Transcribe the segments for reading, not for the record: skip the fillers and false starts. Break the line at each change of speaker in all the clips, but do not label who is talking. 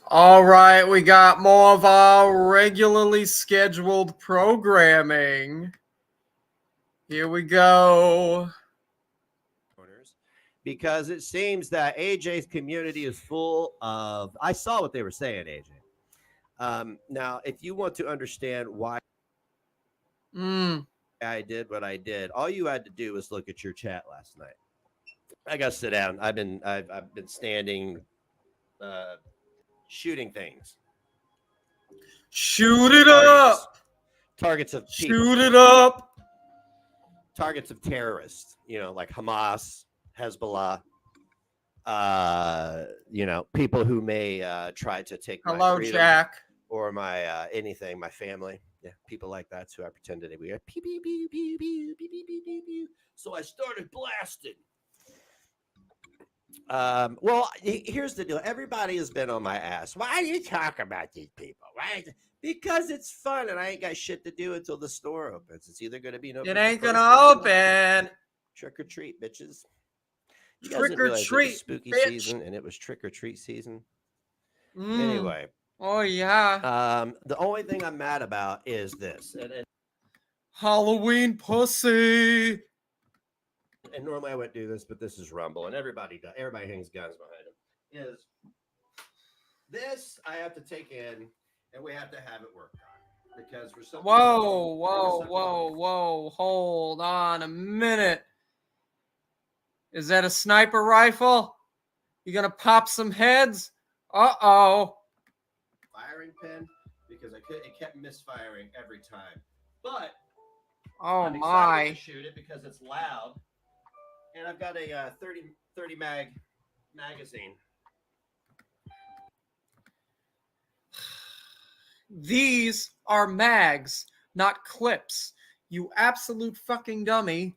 All right, we got more of our regularly scheduled programming. Here we go.
Because it seems that AJ's community is full of. I saw what they were saying, AJ. Now, if you want to understand why I did what I did, all you had to do was look at your chat last night. I got to sit down. I've been standing, shooting things.
Shoot it up.
Targets of people.
Shoot it up.
Targets of terrorists. You know, like Hamas, Hezbollah. People who may try to take
Hello,
my freedom
Jack.
or my anything, my family. Yeah, people like that who I pretended to be. Pew, pew, pew, pew, pew, pew, pew, pew, pew. So I started blasting. Well, here's the deal. Everybody has been on my ass. Why do you talk about these people? Why? Because it's fun, and I ain't got shit to do until the store opens. It's either going to be no.
It ain't gonna open.
Trick or treat, bitches. You
trick or treat,
spooky
bitch.
season, and it was trick or treat season. Anyway.
Oh yeah.
The only thing I'm mad about is this. And
Halloween pussy.
And normally I wouldn't do this, but this is Rumble, and everybody hangs guns behind them. Is this I have to take in, and we have to have it worked on because for some.
Whoa! Hold on a minute. Is that a sniper rifle? You gonna pop some heads? Uh-oh.
Firing pin because it kept misfiring every time. But
I'm
excited to shoot it because it's loud. And I've got a 30 magazine.
These are mags, not clips. You absolute fucking dummy.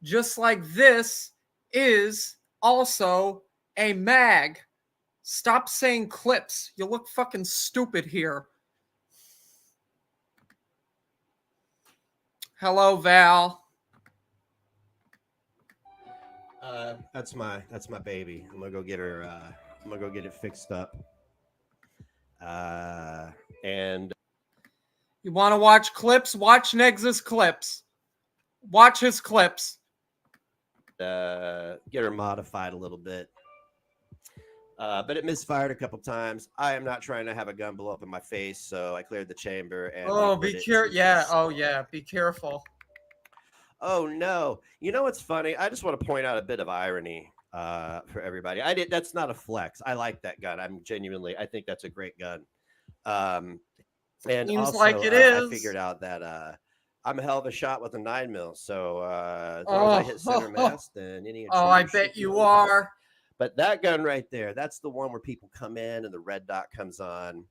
Just like this is also a mag. Stop saying clips. You look fucking stupid here. Hello, Val.
That's my baby. I'm gonna go get her. I'm gonna go get it fixed up. And
you want to watch clips? Watch Negz's clips. Watch his clips.
Get her modified a little bit. But it misfired a couple times. I am not trying to have a gun blow up in my face, so I cleared the chamber. And
be careful. Yeah. Oh, yeah. Be careful.
Oh no! You know what's funny? I just want to point out a bit of irony for everybody. That's not a flex. I like that gun. I think that's a great gun. And
seems
also,
like it is.
I figured out that I'm a hell of a shot with a 9mm. So as long as I hit center mass, then any.
I bet you are.
But that gun right there, that's the one where people come in and the red dot comes on,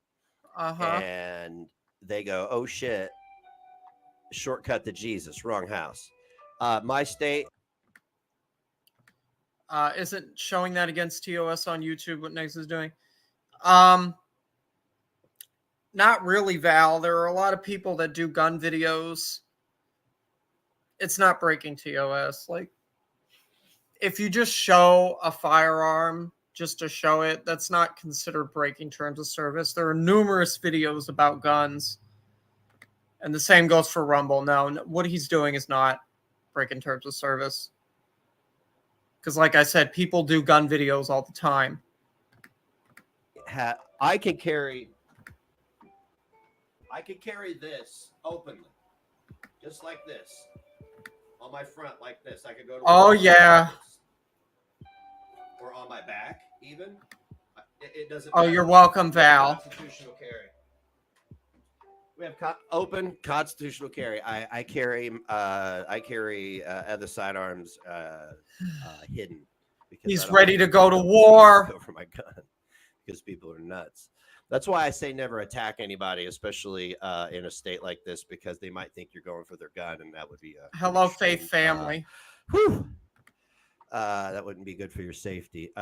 and they go, "Oh shit! Shortcut to Jesus, wrong house." My state
isn't showing that against TOS on YouTube. What Negz is doing, not really, Val. There are a lot of people that do gun videos. It's not breaking TOS. Like, if you just show a firearm just to show it, that's not considered breaking terms of service. There are numerous videos about guns, and the same goes for Rumble. No, what he's doing is not breaking terms of service. Because, like I said, people do gun videos all the time.
I can carry this openly, just like this, on my front, like this. I could go to.
Oh yeah.
Or on my back, even. It doesn't.
Oh, you're welcome, Val.
Constitutional carry. We have open constitutional carry. I carry other sidearms hidden. Because
he's ready to go to war.
Over my gun, because people are nuts. That's why I say never attack anybody, especially in a state like this, because they might think you're going for their gun, and that would be a
hello, Faith family.
That wouldn't be good for your safety.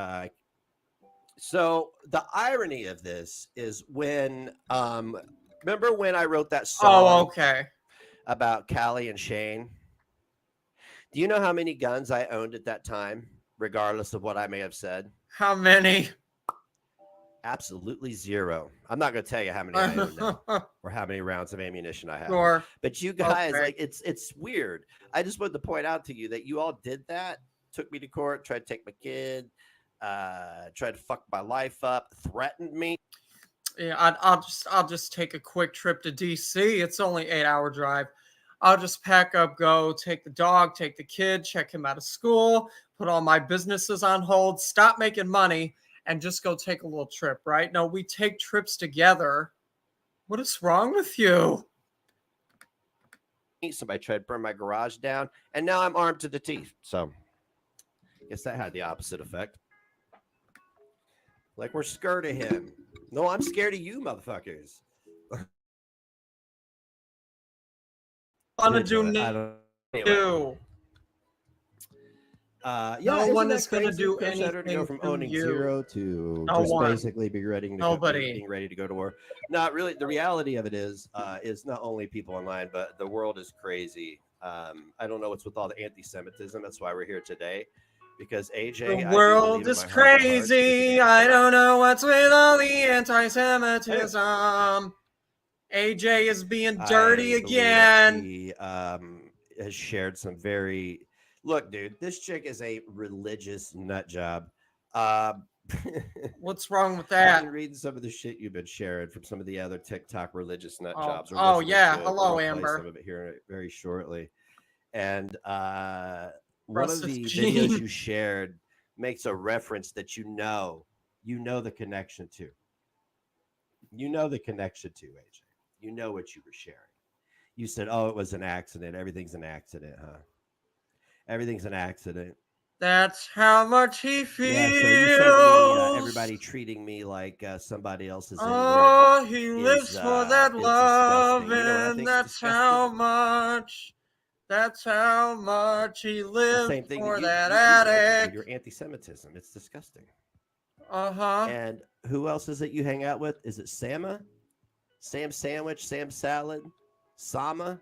So the irony of this is when remember when I wrote that song about Callie and Shane? Do you know how many guns I owned at that time, regardless of what I may have said?
How many?
Absolutely zero. I'm not going to tell you how many I own now or how many rounds of ammunition I have.
Sure.
But you guys, like, it's weird. I just wanted to point out to you that you all did that. Took me to court, tried to take my kid, tried to fuck my life up, threatened me.
Yeah, I'll just take a quick trip to DC. It's only 8-hour drive. I'll just pack up, go, take the dog, take the kid, check him out of school, put all my businesses on hold, stop making money, and just go take a little trip, right? No, we take trips together. What is wrong with you?
Somebody tried to burn my garage down, and now I'm armed to the teeth. So I guess that had the opposite effect. Like, we're scared of him. No, I'm scared of you, motherfuckers.
Gonna do new.
No
one is going to do
Chris
anything
to go from owning
you.
zero to
No
just
one.
basically being ready to go to war. Not really. The reality of it is not only people online, but the world is crazy. I don't know what's with all the anti-Semitism. That's why we're here today. Because AJ,
the world is crazy. I don't know what's with all the anti-Semitism. AJ is being dirty again.
He has shared some very... Look, dude, this chick is a religious nut job.
What's wrong with that?
I've been reading some of the shit you've been sharing from some of the other TikTok religious nut jobs.
Oh yeah, hello, Amber.
Some of it here very shortly. And one of the videos you shared makes a reference that you know the connection to. You know the connection to, AJ. You know what you were sharing. You said, "Oh, it was an accident. Everything's an accident, huh? Everything's an accident."
That's how much he feels. Yeah, so you said
everybody treating me like somebody else's.
Oh, he lives for that love, and that's how much. That's how much he lived for that addict.
Your anti-Semitism. It's disgusting.
Uh-huh.
And who else is it you hang out with? Is it Sama? Sam Sandwich? Sam Salad? Sama?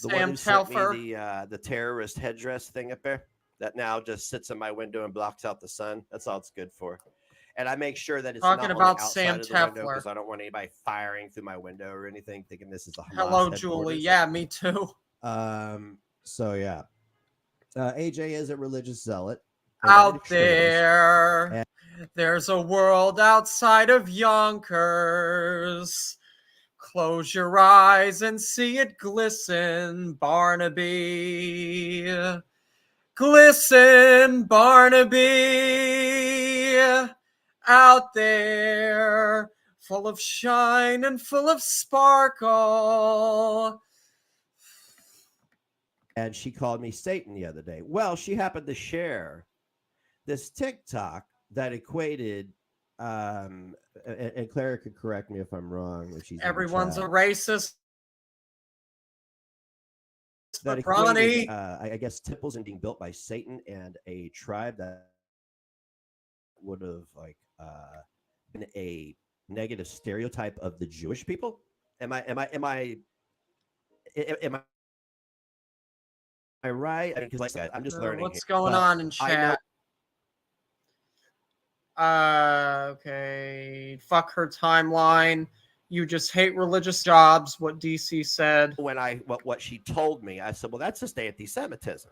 The one who sent me the terrorist headdress thing up there that now just sits in my window and blocks out the sun. That's all it's good for. And I make sure that it's
talking
not
about
outside
Sam
of the window because I don't want anybody firing through my window or anything, thinking this is a Hamas
Hello, Julie. Yeah, me too.
So yeah, AJ is a religious zealot.
Out there, there's a world outside of Yonkers. Close your eyes and see it glisten, Barnaby. Glisten, Barnaby. Out there, full of shine and full of sparkle.
And she called me Satan the other day. Well, she happened to share this TikTok that equated, and Clara could correct me if I'm wrong. If she's
everyone's a racist.
That equated, I guess, temples and being built by Satan and a tribe that would have been a negative stereotype of the Jewish people. Am I right? I mean, because I'm just learning.
What's going on in chat? Okay. Fuck her timeline. You just hate religious jobs. What DC said.
When what she told me, I said, "Well, that's just anti-Semitism."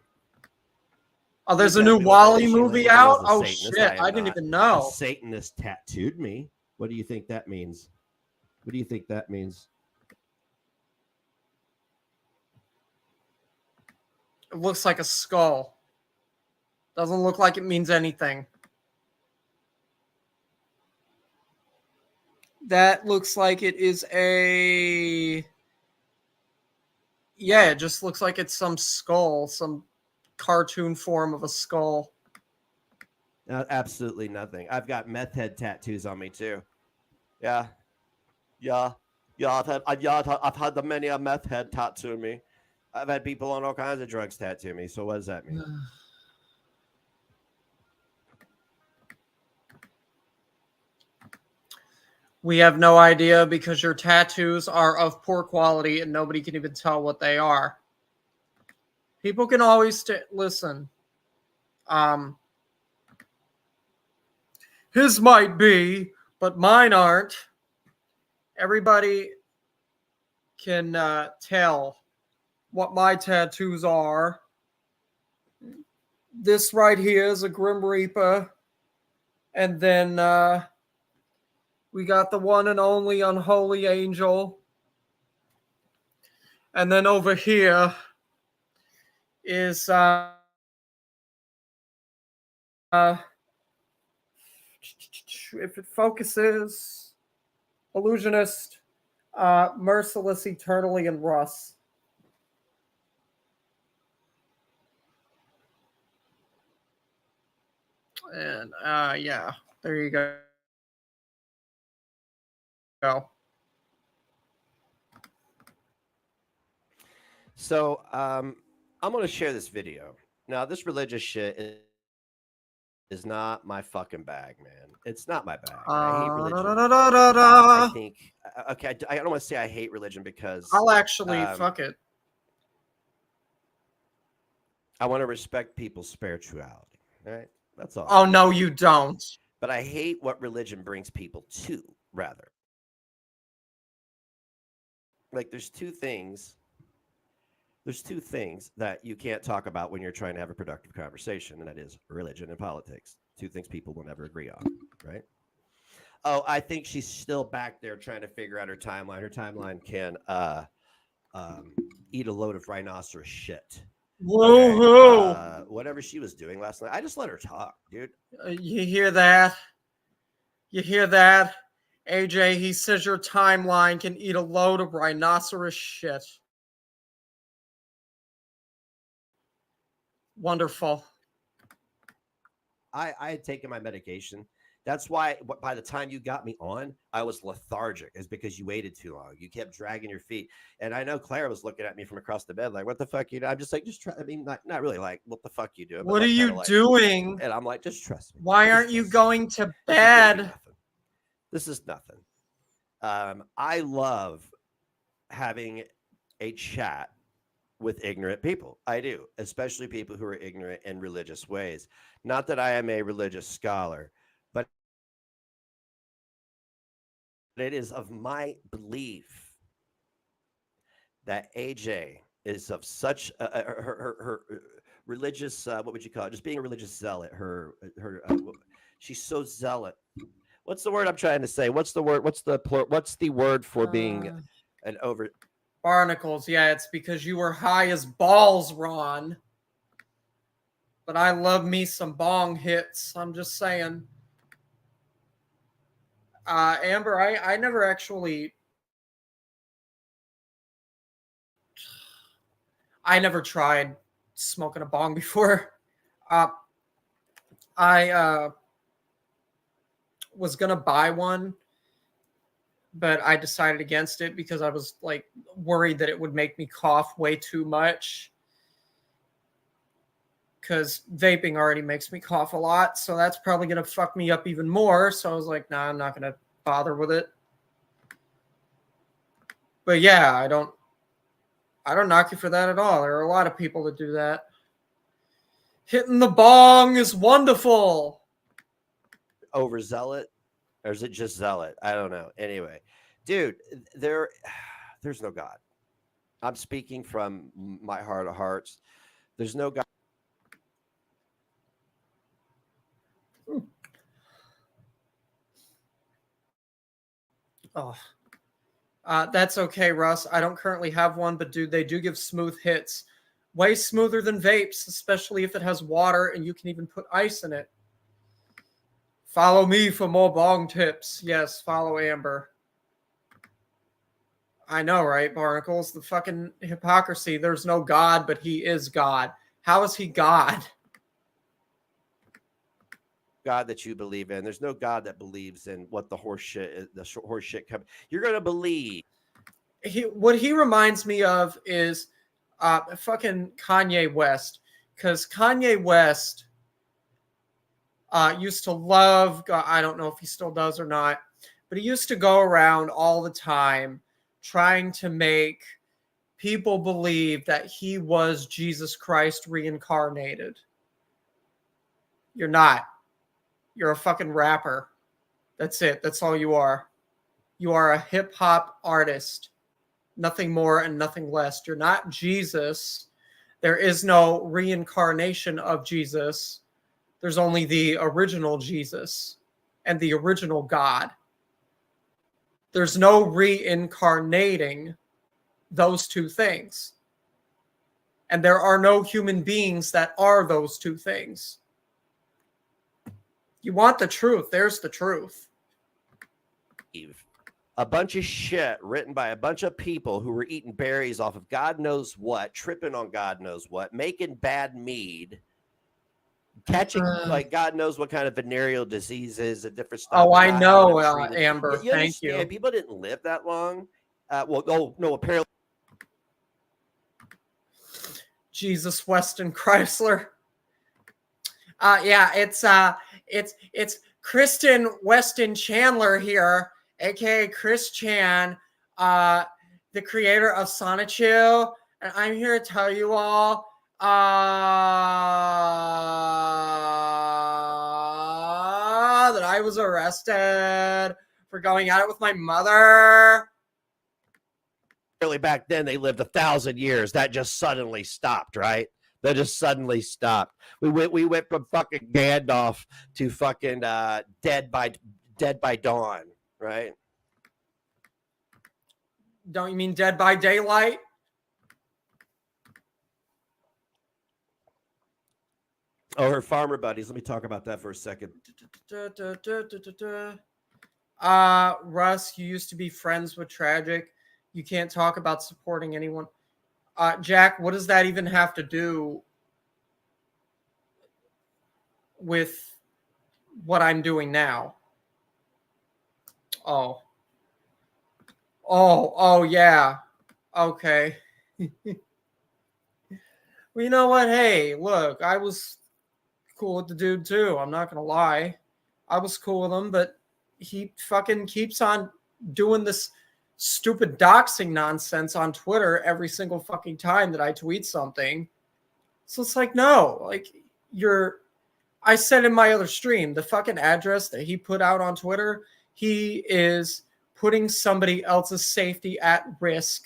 Oh, there's a new Wally movie out. Oh shit! I didn't even know.
A Satanist tattooed me. What do you think that means? What do you think that means?
It looks like a skull. Doesn't look like it means anything. That looks like it is a... Yeah, it just looks like it's some skull, some cartoon form of a skull.
Absolutely nothing. I've got meth head tattoos on me too. Yeah. I've had many a meth head tattoo me. I've had people on all kinds of drugs tattoo me. So what does that mean?
We have no idea because your tattoos are of poor quality and nobody can even tell what they are. People can always listen. His might be But mine aren't. Everybody can tell what my tattoos are. This right here is a Grim Reaper. And then we got the one and only Unholy Angel. And then over here is if it focuses, Illusionist, Merciless Eternally, and Russ. And yeah, there you go.
So I'm going to share this video. Now, this religious shit is not my fucking bag, man. It's not my bag. I hate religion. I think, okay, I don't want to say I hate religion because
I'll actually fuck it.
I want to respect people's spirituality. All right, that's all.
Oh no, you don't.
But I hate what religion brings people to. Rather, like there's two things that you can't talk about when you're trying to have a productive conversation, and that is religion and politics. Two things people will never agree on, right? Oh, I think she's still back there trying to figure out her timeline. Her timeline can eat a load of rhinoceros shit.
Woohoo!
Okay? Whatever she was doing last night, I just let her talk, dude.
You hear that? You hear that? AJ, he says your timeline can eat a load of rhinoceros shit. Wonderful.
I had taken my medication. That's why by the time you got me on, I was lethargic. Is because you waited too long. You kept dragging your feet. And I know Claire was looking at me from across the bed like, what the fuck you do? I'm just like, just try. I mean, not really like, what the fuck you doing?
What are you doing?
And I'm like, just trust me.
Why aren't you going to bed?
This is nothing. I love having a chat with ignorant people. I do, especially people who are ignorant in religious ways. Not that I am a religious scholar, but it is of my belief that AJ is of such her religious, what would you call it? Just being a religious zealot. She's so zealot. What's the word I'm trying to say? What's the word? What's the word for being an over?
Barnacles. Yeah, it's because you were high as balls, Ron. But I love me some bong hits. I'm just saying. Amber, I never actually. I never tried smoking a bong before. I was gonna buy one, but I decided against it because I was like worried that it would make me cough way too much. Because vaping already makes me cough a lot, so that's probably gonna fuck me up even more. So I was like, nah, I'm not gonna bother with it. But yeah, I don't knock you for that at all. There are a lot of people that do that. Hitting the bong is wonderful.
Overzealot, or is it just zealot? I don't know. Anyway, dude, there's no God. I'm speaking from my heart of hearts. There's no God.
Oh, that's okay, Russ. I don't currently have one, but dude, they do give smooth hits. Way smoother than vapes, especially if it has water and you can even put ice in it. Follow me for more bong tips. Yes, follow Amber. I know, right, Barnacles? The fucking hypocrisy. There's no God, but he is God. How is he God?
God that you believe in. There's no God that believes in what the horse shit is. The horse shit comes. You're gonna believe.
What he reminds me of is fucking Kanye West, because Kanye West used to love God. I don't know if he still does or not, but he used to go around all the time trying to make people believe that he was Jesus Christ reincarnated. You're not. You're a fucking rapper. That's it. That's all you are. You are a hip-hop artist. Nothing more and nothing less. You're not Jesus. There is no reincarnation of Jesus. There's only the original Jesus and the original God. There's no reincarnating those two things. And there are no human beings that are those two things. You want the truth, there's the truth.
A bunch of shit written by a bunch of people who were eating berries off of God knows what, tripping on God knows what, making bad mead, catching like God knows what kind of venereal diseases and different stuff.
Oh, I know, Amber. Thank you.
People didn't live that long. Apparently.
Jesus Weston Chrysler. Yeah, it's Kristen Weston Chandler here, aka Chris Chan, the creator of Sonichu, and I'm here to tell you all that I was arrested for going at it with my mother.
Really, back then they lived 1,000 years. That just suddenly stopped, right? That just suddenly stopped. We went from fucking Gandalf to fucking Dead by Dawn, right?
Don't you mean Dead by Daylight?
Oh, her farmer buddies. Let me talk about that for a second.
Russ, you used to be friends with Tragic. You can't talk about supporting anyone. Jack, what does that even have to do with what I'm doing now? Oh, yeah. Okay. Well, you know what? Hey, look, I was cool with the dude too. I'm not going to lie. I was cool with him, but he fucking keeps on doing this stupid doxing nonsense on Twitter every single fucking time that I tweet something. So it's like, no, like I said in my other stream, the fucking address that he put out on Twitter, he is putting somebody else's safety at risk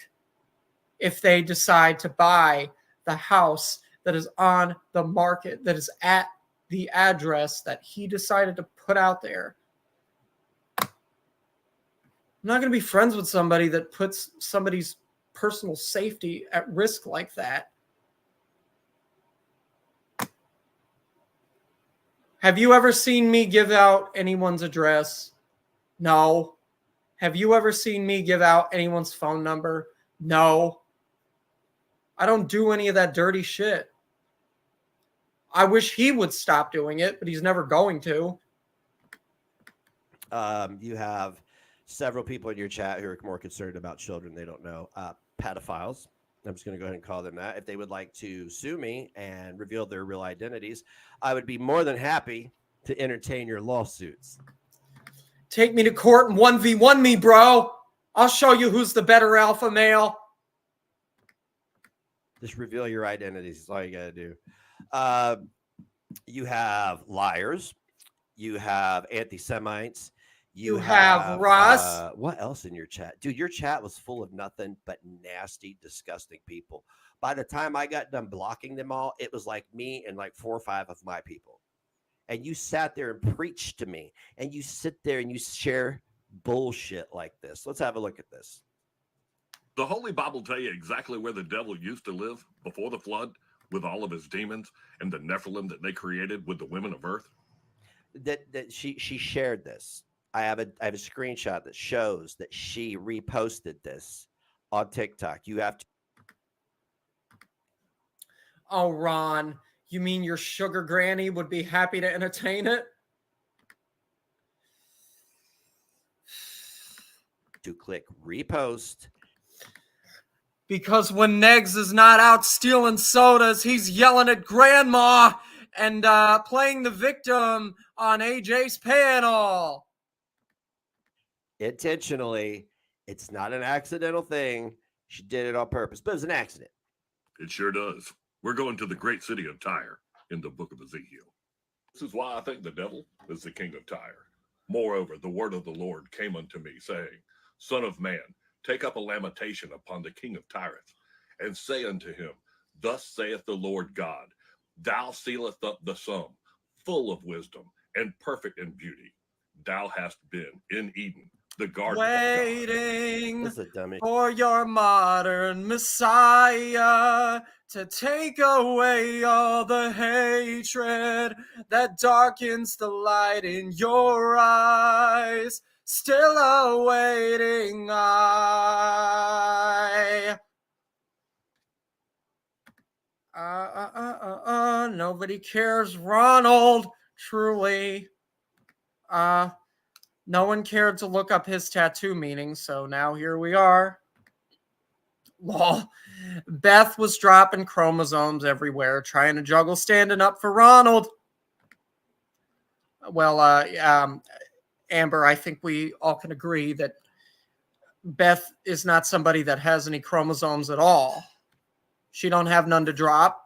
if they decide to buy the house that is on the market, that is at the address that he decided to put out there. I'm not going to be friends with somebody that puts somebody's personal safety at risk like that. Have you ever seen me give out anyone's address? No. Have you ever seen me give out anyone's phone number? No. I don't do any of that dirty shit. I wish he would stop doing it, but he's never going to.
You have several people in your chat who are more concerned about children they don't know. Pedophiles. I'm just going to go ahead and call them that. If they would like to sue me and reveal their real identities, I would be more than happy to entertain your lawsuits.
Take me to court and 1v1 me, bro. I'll show you who's the better alpha male.
Just reveal your identities. That's all you got to do. You have liars. You have anti-Semites. You have
Ross.
What else in your chat? Dude, your chat was full of nothing but nasty, disgusting people. By the time I got done blocking them all, it was like me and like 4 or 5 of my people. And you sat there and preached to me. And you sit there and you share bullshit like this. Let's have a look at this.
The Holy Bible tell you exactly where the devil used to live before the flood with all of his demons and the Nephilim that they created with the women of earth?
That she shared this. I have a screenshot that shows that she reposted this on TikTok. You have to.
Oh, Ron, you mean your sugar granny would be happy to entertain it?
To click repost.
Because when Negz is not out stealing sodas, he's yelling at grandma and playing the victim on AJ's panel.
Intentionally. It's not an accidental thing. She did it on purpose, but it was an accident.
It sure does. We're going to the great city of Tyre in the book of Ezekiel. This is why I think the devil is the king of Tyre. Moreover, the word of the Lord came unto me, saying, Son of man, take up a lamentation upon the king of Tyrus, and say unto him, Thus saith the Lord God, Thou sealest up the sum, full of wisdom, and perfect in beauty. Thou hast been in Eden, the garden
waiting
of God.
for your modern Messiah to take away all the hatred that darkens the light in your eyes. Still awaiting nobody cares, Ronald. Truly. No one cared to look up his tattoo meaning, so now here we are. Lol. Beth was dropping chromosomes everywhere, trying to juggle standing up for Ronald. Well, Amber, I think we all can agree that Beth is not somebody that has any chromosomes at all. She don't have none to drop.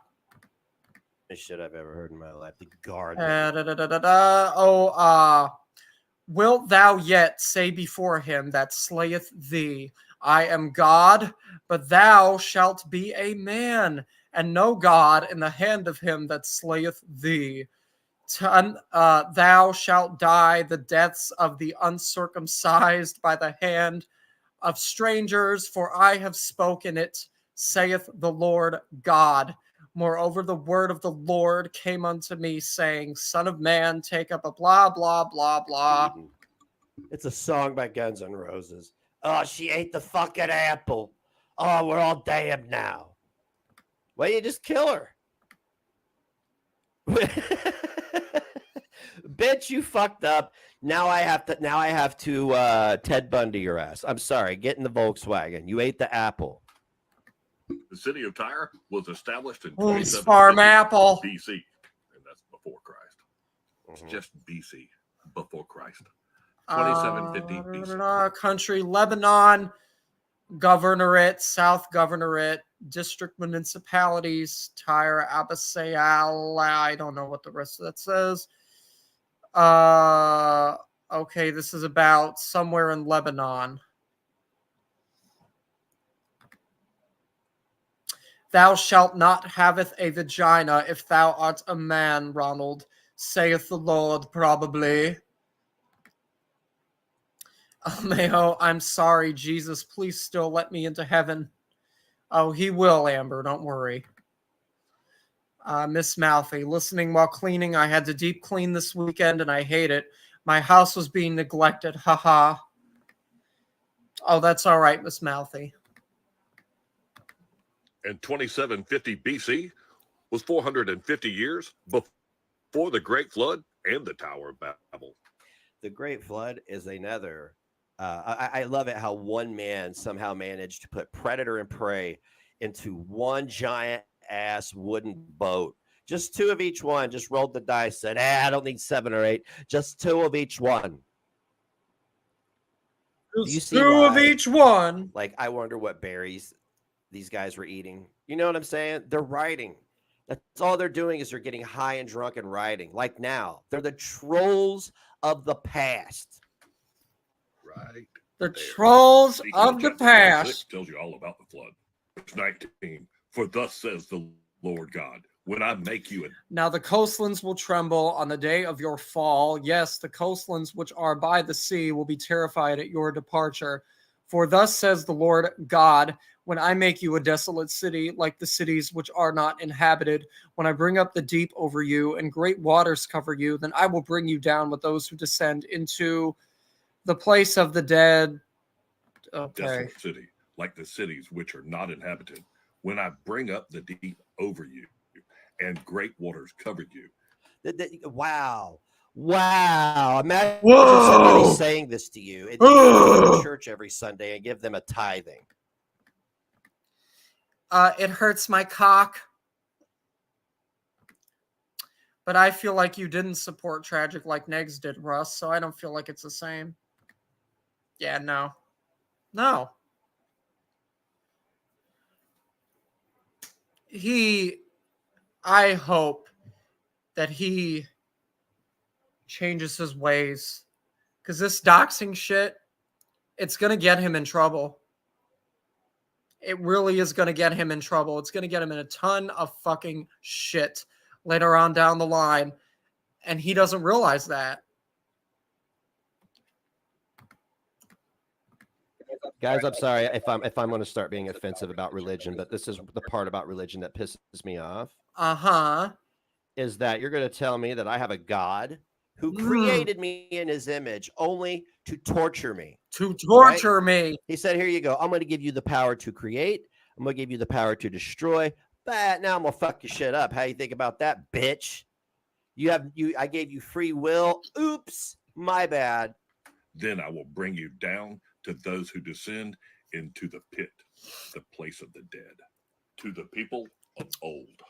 Shit I've ever heard in my life. The guard.
Wilt thou yet say before him that slayeth thee, I am God, but thou shalt be a man, and no God in the hand of him that slayeth thee. Thou shalt die the deaths of the uncircumcised by the hand of strangers, for I have spoken it, saith the Lord God. Moreover, the word of the Lord came unto me, saying, Son of man, take up a blah, blah, blah, blah.
It's a song by Guns N' Roses. Oh, she ate the fucking apple. Oh, we're all damned now. Why don't you just kill her? Bitch, you fucked up. Now I have to Ted Bundy your ass. I'm sorry. Get in the Volkswagen. You ate the apple.
The city of Tyre was established in
Farm apple
BC, and that's before Christ. It's just BC, before Christ. 2750 BC.
Country, Lebanon, governorate, South governorate, district municipalities, Tyre, Abbasiyah. I don't know what the rest of that says. Okay, this is about somewhere in Lebanon. Thou shalt not haveth a vagina if thou art a man, Ronald, saith the Lord, probably. Oh, Mayo, I'm sorry, Jesus, please still let me into heaven. Oh, he will, Amber, don't worry. Miss Mouthy, listening while cleaning. I had to deep clean this weekend, and I hate it. My house was being neglected, haha. Oh, that's all right, Miss Mouthy.
And 2750 BC was 450 years before the Great Flood and the Tower of Babel.
The Great Flood is another. I love it how one man somehow managed to put predator and prey into one giant ass wooden boat. Just two of each one. Just rolled the dice. Said, I don't need 7 or 8. Just 2 of each one.
You see 2 of each one.
Like, I wonder what berries these guys were eating. You know what I'm saying? They're riding. That's all they're doing is they're getting high and drunk and riding. Like now, they're the trolls of the past.
Right.
The trolls of the past.
Tells you all about the flood. Verse 19. For thus says the Lord God, when I make you
Now the coastlands will tremble on the day of your fall. Yes, the coastlands which are by the sea will be terrified at your departure. For thus says the Lord God, when I make you a desolate city, like the cities which are not inhabited, when I bring up the deep over you and great waters cover you, then I will bring you down with those who descend into the place of the dead. Okay.
Desolate city, like the cities which are not inhabited, when I bring up the deep over you and great waters cover you.
Wow. Imagine somebody saying this to you and you go to church every Sunday and give them a tithing.
It hurts my cock. But I feel like you didn't support Tragic like Negz did, Russ, so I don't feel like it's the same. Yeah, no. I hope that he changes his ways Because this doxing shit, it's going to get him in trouble. It really is going to get him in trouble. It's going to get him in a ton of fucking shit later on down the line. And he doesn't realize that.
Guys, I'm sorry if I'm going to start being offensive about religion, but this is the part about religion that pisses me off. Is that you're going to tell me that I have a God who created me in his image only to torture me.
To torture me.
He said, here you go. I'm going to give you the power to create. I'm going to give you the power to destroy. But now I'm going to fuck your shit up. How you think about that, bitch? I gave you free will. Oops, my bad.
Then I will bring you down to those who descend into the pit, the place of the dead, to the people of old.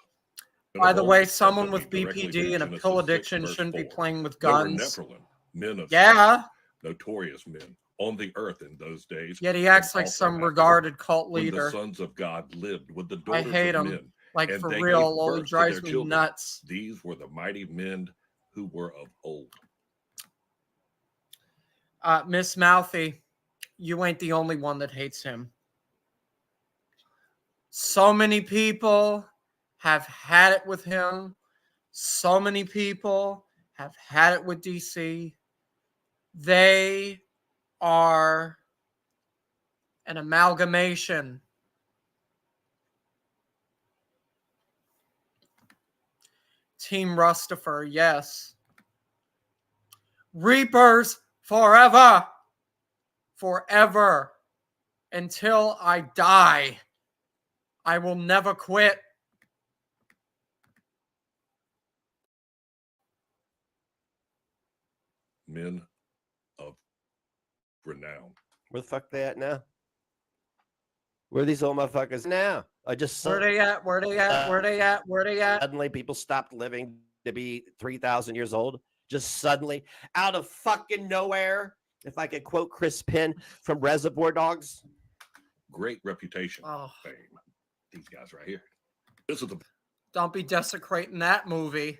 By the way, someone with BPD and a pill addiction shouldn't be playing with guns.
There were Nephilim, men of
yeah,
notorious men on the earth in those days.
Yet he acts like some regarded cult leader.
When the sons of God lived with the daughters
I hate
of
him.
men,
like for real, he drives me
children.
Nuts.
These were the mighty men who were of old.
Miss Mouthy, you ain't the only one that hates him. So many people have had it with him. So many people have had it with DC. They are an amalgamation. Team Rustifer, yes. Reapers forever. Forever. Until I die. I will never quit.
Men of renown.
Where the fuck they at now? Where are these old motherfuckers now? I just
Where they at? Where they at? Where they at? Where they at?
Suddenly people stopped living to be 3,000 years old. Just suddenly, out of fucking nowhere. If I could quote Chris Penn from Reservoir Dogs.
Great reputation, fame. These guys right here. This is the.
Don't be desecrating that movie.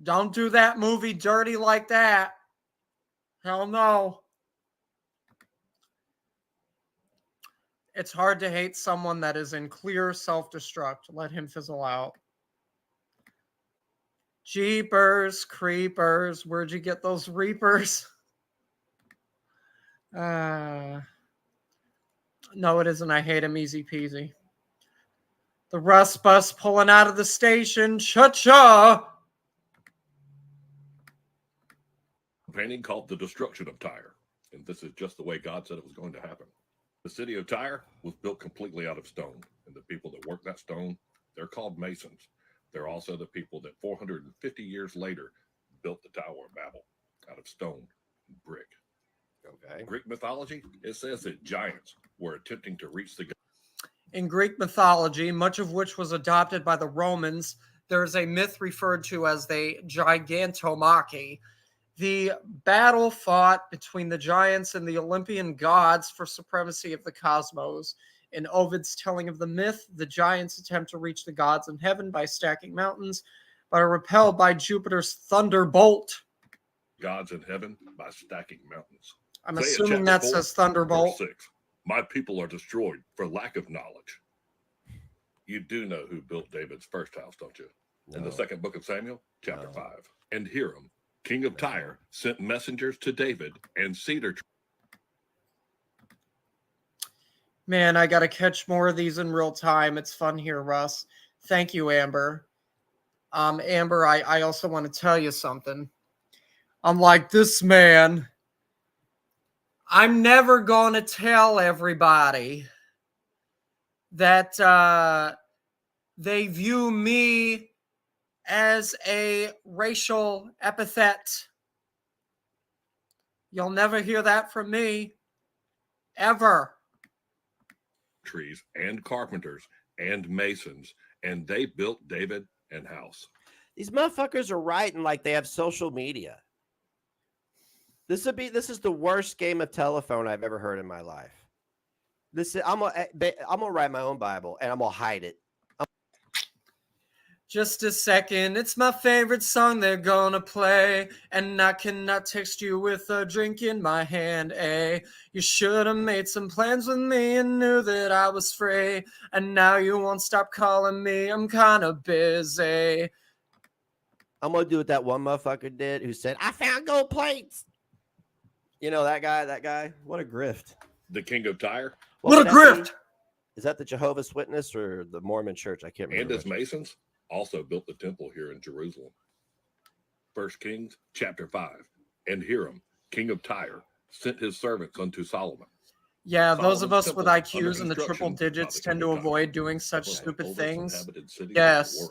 Don't do that movie dirty like that. Hell no. It's hard to hate someone that is in clear self-destruct. Let him fizzle out. Jeepers, creepers. Where'd you get those reapers? No, it isn't. I hate him. Easy peasy. The Rust bus pulling out of the station. Cha-cha!
Painting called The Destruction of Tyre. And this is just the way God said it was going to happen. The city of Tyre was built completely out of stone. And the people that work that stone, they're called masons. They're also the people that 450 years later built the Tower of Babel out of stone and brick.
Okay.
Greek mythology, it says that giants were attempting to reach the.
In Greek mythology, much of which was adopted by the Romans, there is a myth referred to as the Gigantomachy. The battle fought between the giants and the Olympian gods for supremacy of the cosmos. In Ovid's telling of the myth, the giants attempt to reach the gods in heaven by stacking mountains, but are repelled by Jupiter's thunderbolt.
Gods in heaven by stacking mountains.
I'm assuming that says thunderbolt.
Verse 6. My people are destroyed for lack of knowledge. You do know who built David's first house, don't you? No. In the second book of Samuel, chapter 5. And Hiram, king of Tyre, sent messengers to David and cedar trees.
Man, I got to catch more of these in real time. It's fun here, Russ. Thank you, Amber. Amber, I also want to tell you something. I'm like this man. I'm never going to tell everybody that they view me as a racial epithet. You'll never hear that from me. Ever.
Trees and carpenters and masons, and they built David an house.
These motherfuckers are writing like they have social media. This is the worst game of telephone I've ever heard in my life. I'm gonna write my own Bible and I'm gonna hide it.
Just a second, it's my favorite song they're gonna play, and I cannot text you with a drink in my hand, eh? You should have made some plans with me and knew that I was free, and now you won't stop calling me, I'm kinda busy.
I'm gonna do what that one motherfucker did who said, I found gold plates. You know that guy? What a grift.
The King of Tyre?
What a grift!
Is that the Jehovah's Witness or the Mormon Church? I can't remember.
And his Masons also built the temple here in Jerusalem. 1 Kings chapter 5. And Hiram, king of Tyre, sent his servants unto Solomon.
Yeah, those of us with IQs in the triple digits tend to avoid doing such stupid things. Yes.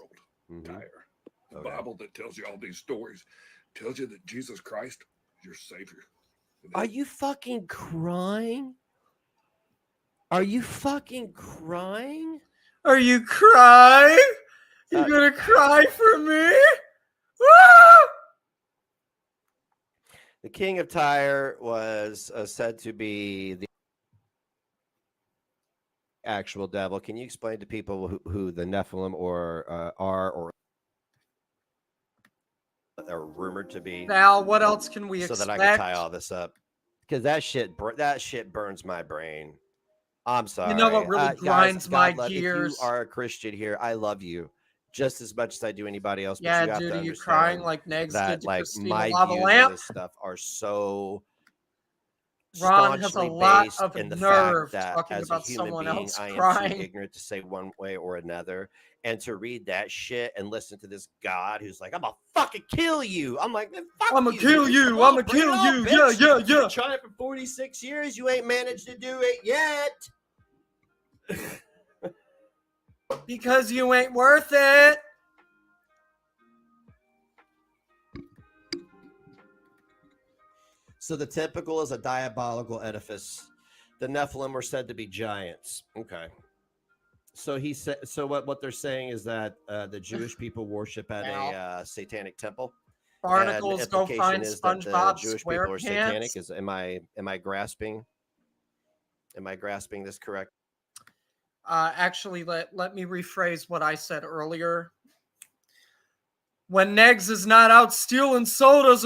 Tyre. The Bible that tells you all these stories tells you that Jesus Christ is your Savior.
Are you fucking crying? Are you fucking crying?
Are you crying? You gonna cry for me? Ah!
The king of Tyre was said to be the actual devil. Can you explain to people who the Nephilim are or rumored to be?
Now, what else can we expect?
So that I can tie all this up, because that shit burns my brain. I'm sorry.
You know what really grinds my gears?
If you are a Christian here, I love you just as much as I do anybody else.
Yeah,
but
dude, are you crying like Negz
that,
did to
like,
Christina
my
Lava
views
Lamp?
of this stuff are so
Ron has a lot of
in the
nerve
fact that
talking
as
about
a human
someone
being,
else
I am
crying.
too ignorant to say one way or another. And to read that shit and listen to this God who's like, I'm gonna fucking kill you. I'm like,
I'm gonna kill you. I'm gonna kill you. Yeah, yeah, yeah.
Been trying it for 46 years. You ain't managed to do it yet.
Because you ain't worth it.
So the typical is a diabolical edifice. The Nephilim were said to be giants. Okay. So he said. So what they're saying is that the Jewish people worship at a satanic temple.
Barnacles, go find SpongeBob
Jewish people are satanic.
SquarePants.
Am I grasping? Am I grasping this correct?
Actually, let me rephrase what I said earlier. When Negz is not out stealing sodas,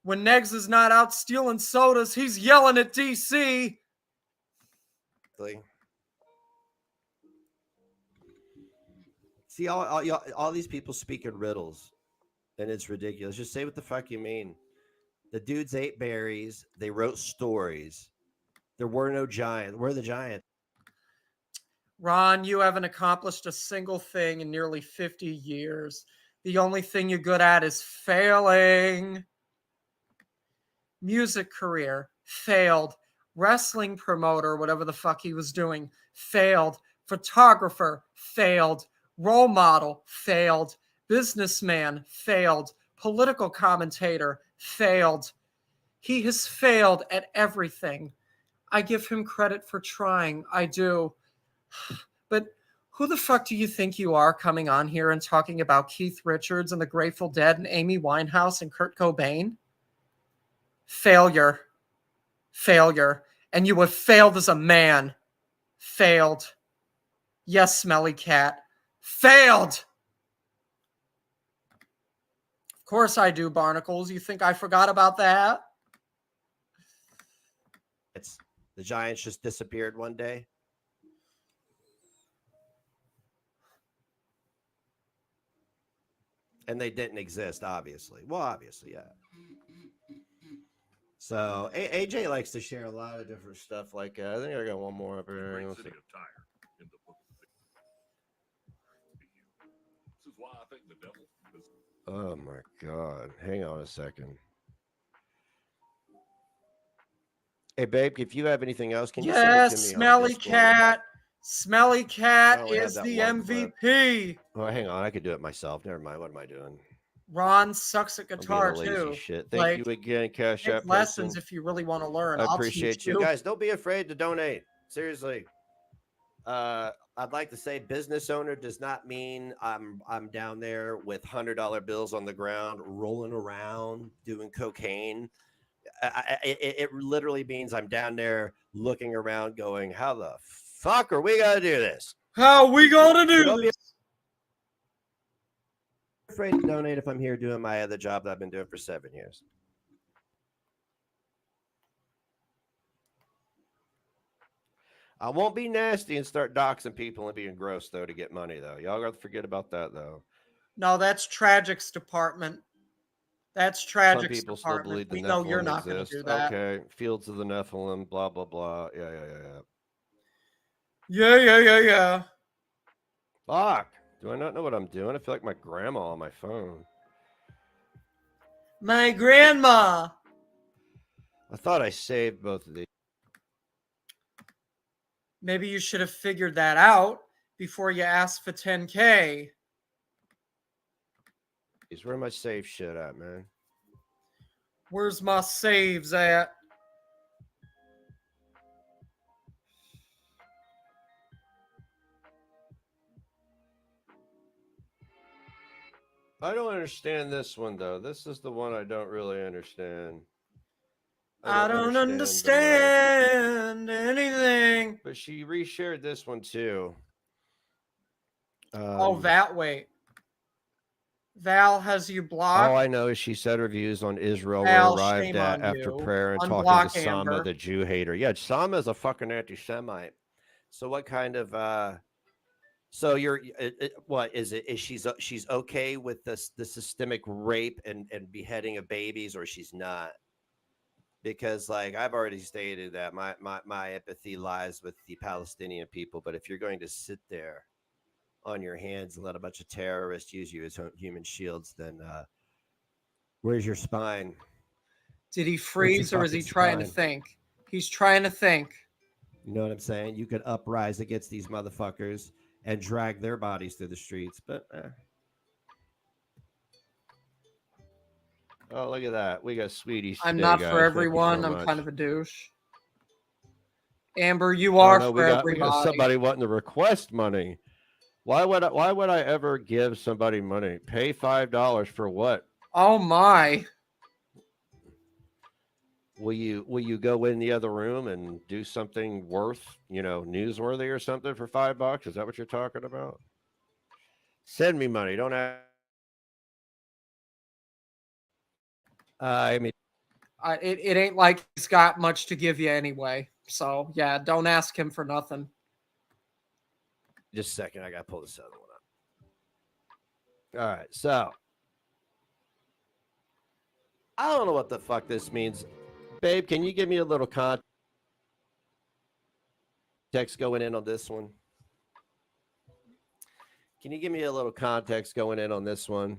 when Negz is not out stealing sodas, he's yelling at DC.
See, all these people speak in riddles, and it's ridiculous. Just say what the fuck you mean. The dudes ate berries. They wrote stories. There were no giants. Where are the giants?
Ron, you haven't accomplished a single thing in nearly 50 years. The only thing you're good at is failing. Music career, failed. Wrestling promoter, whatever the fuck he was doing, failed. Photographer, failed. Role model, failed. Businessman, failed. Political commentator, failed. He has failed at everything. I give him credit for trying. I do. But who the fuck do you think you are coming on here and talking about Keith Richards and the Grateful Dead and Amy Winehouse and Kurt Cobain? Failure. Failure. And you have failed as a man. Failed. Yes, smelly cat. Failed. Of course I do, Barnacles. You think I forgot about that?
The Giants just disappeared one day. And they didn't exist, obviously. Well, obviously, yeah. So AJ likes to share a lot of different stuff. Like I think I got one more up here.
City of Tyre in the book of This is why I think the devil is.
Oh my God! Hang on a second. Hey, babe, if you have anything else, can you send it to me?
Yes, Smelly Cat. Smelly Cat is the MVP.
Oh, hang on. I could do it myself. Never mind. What am I doing?
Ron sucks at guitar too.
Shit. Thank you again, Cash App.
Lessons if you really want to learn.
I appreciate you guys. Don't be afraid to donate. Seriously. I'd like to say business owner does not mean I'm down there with $100 bills on the ground, rolling around, doing cocaine. It literally means I'm down there looking around going, how the fuck are we going to do this?
How are we going to do this?
afraid to donate if I'm here doing my other job that I've been doing for 7 years. I won't be nasty and start doxing people and being gross, though, to get money, though. Y'all got to forget about that, though.
No, that's Tragic's department. That's Tragic's
Some people
department.
still believe the
We know you're
Nephilim
not going to
exist.
do that.
Okay, Fields of the Nephilim, blah, blah, blah. Yeah.
Yeah.
Fuck. Do I not know what I'm doing? I feel like my grandma on my phone.
My grandma.
I thought I saved both of these.
Maybe you should have figured that out before you asked for 10K.
Where my save shit at, man?
Where's my saves at?
I don't understand this one, though. This is the one I don't really understand.
I don't understand anything.
But she reshared this one, too.
Wait. Val has you blocked.
All I know is she said her views on Israel
Val,
were arrived at after prayer and talking to Sama, the Jew hater. Yeah, Sama is a fucking anti-Semite. So what kind of so you're what is it? Is she's okay with the systemic rape and beheading of babies, or she's not? Because like I've already stated that my empathy lies with the Palestinian people, but if you're going to sit there on your hands and let a bunch of terrorists use you as human shields, then where's your spine?
Did he freeze or is he trying to think? He's trying to think.
You know what I'm saying? You could uprise against these motherfuckers and drag their bodies through the streets, but oh, look at that. We got Sweetie.
I'm not for everyone. I'm kind of a douche. Amber, you are for everybody.
We got somebody wanting to request money. Why would I ever give somebody money? Pay $5 for what?
Oh my.
Will you go in the other room and do something worth, newsworthy or something for $5? Is that what you're talking about? Send me money. Don't ask.
It ain't like he's got much to give you anyway. So yeah, don't ask him for nothing.
Just a second, I gotta pull this other one up. All right, so I don't know what the fuck this means. Babe, can you give me a little context going in on this one? Can you give me a little context going in on this one?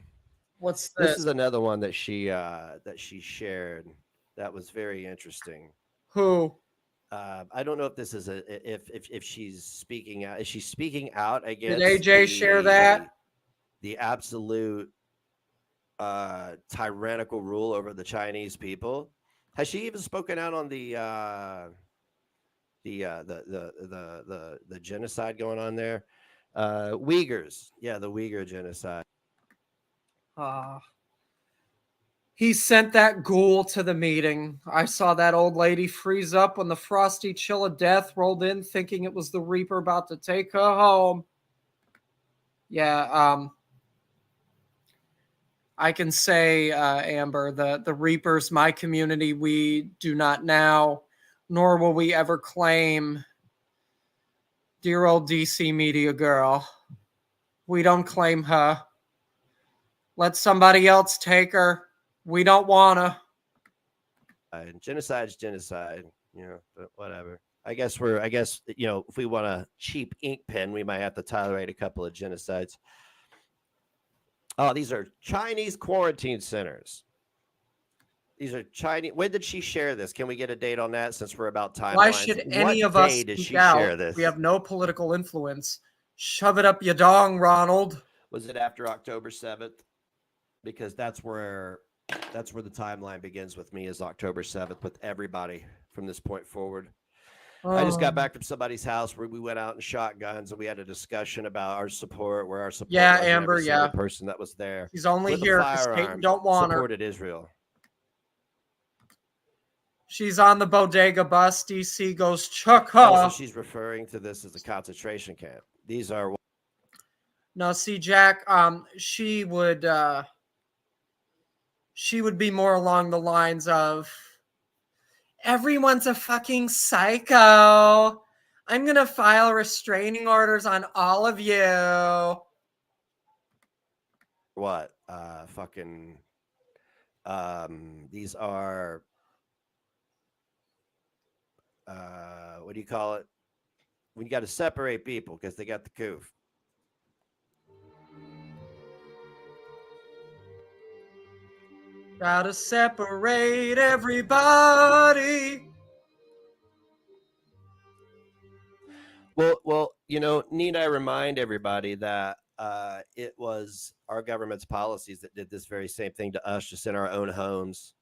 What's this?
This is another one that she shared that was very interesting.
Who?
I don't know if this is if she's speaking out. Is she speaking out against?
Did AJ share that?
The absolute tyrannical rule over the Chinese people. Has she even spoken out on the genocide going on there? Uyghurs, yeah, the Uyghur genocide.
He sent that ghoul to the meeting. I saw that old lady freeze up when the frosty chill of death rolled in, thinking it was the Reaper about to take her home. Yeah, I can say, Amber, the Reapers, my community, we do not now, nor will we ever claim dear old Dcmediagirl. We don't claim her. Let somebody else take her. We don't want to.
Genocide's genocide, but whatever. I guess if we want a cheap ink pen, we might have to tolerate a couple of genocides. Oh, these are Chinese quarantine centers. These are Chinese. When did she share this? Can we get a date on that since we're about timelines?
Why should any of us speak out? We have no political influence. Shove it up your dong, Ronald.
Was it after October 7th? Because that's where the timeline begins with me, is October 7th with everybody from this point forward. I just got back from somebody's house where we went out and shot guns and we had a discussion about our support, where our support was,
Amber,
every single person that was there.
He's only here because Peyton don't want her.
Supported Israel.
She's on the bodega bus. DC goes, chuck her.
Also, she's referring to this as a concentration camp. These are
No, see, Jack, she would be more along the lines of, everyone's a fucking psycho. I'm going to file restraining orders on all of you.
What? These are, what do you call it? When you got to separate people because they got the coof.
Gotta separate everybody.
Well, need I remind everybody that it was our government's policies that did this very same thing to us, just in our own homes.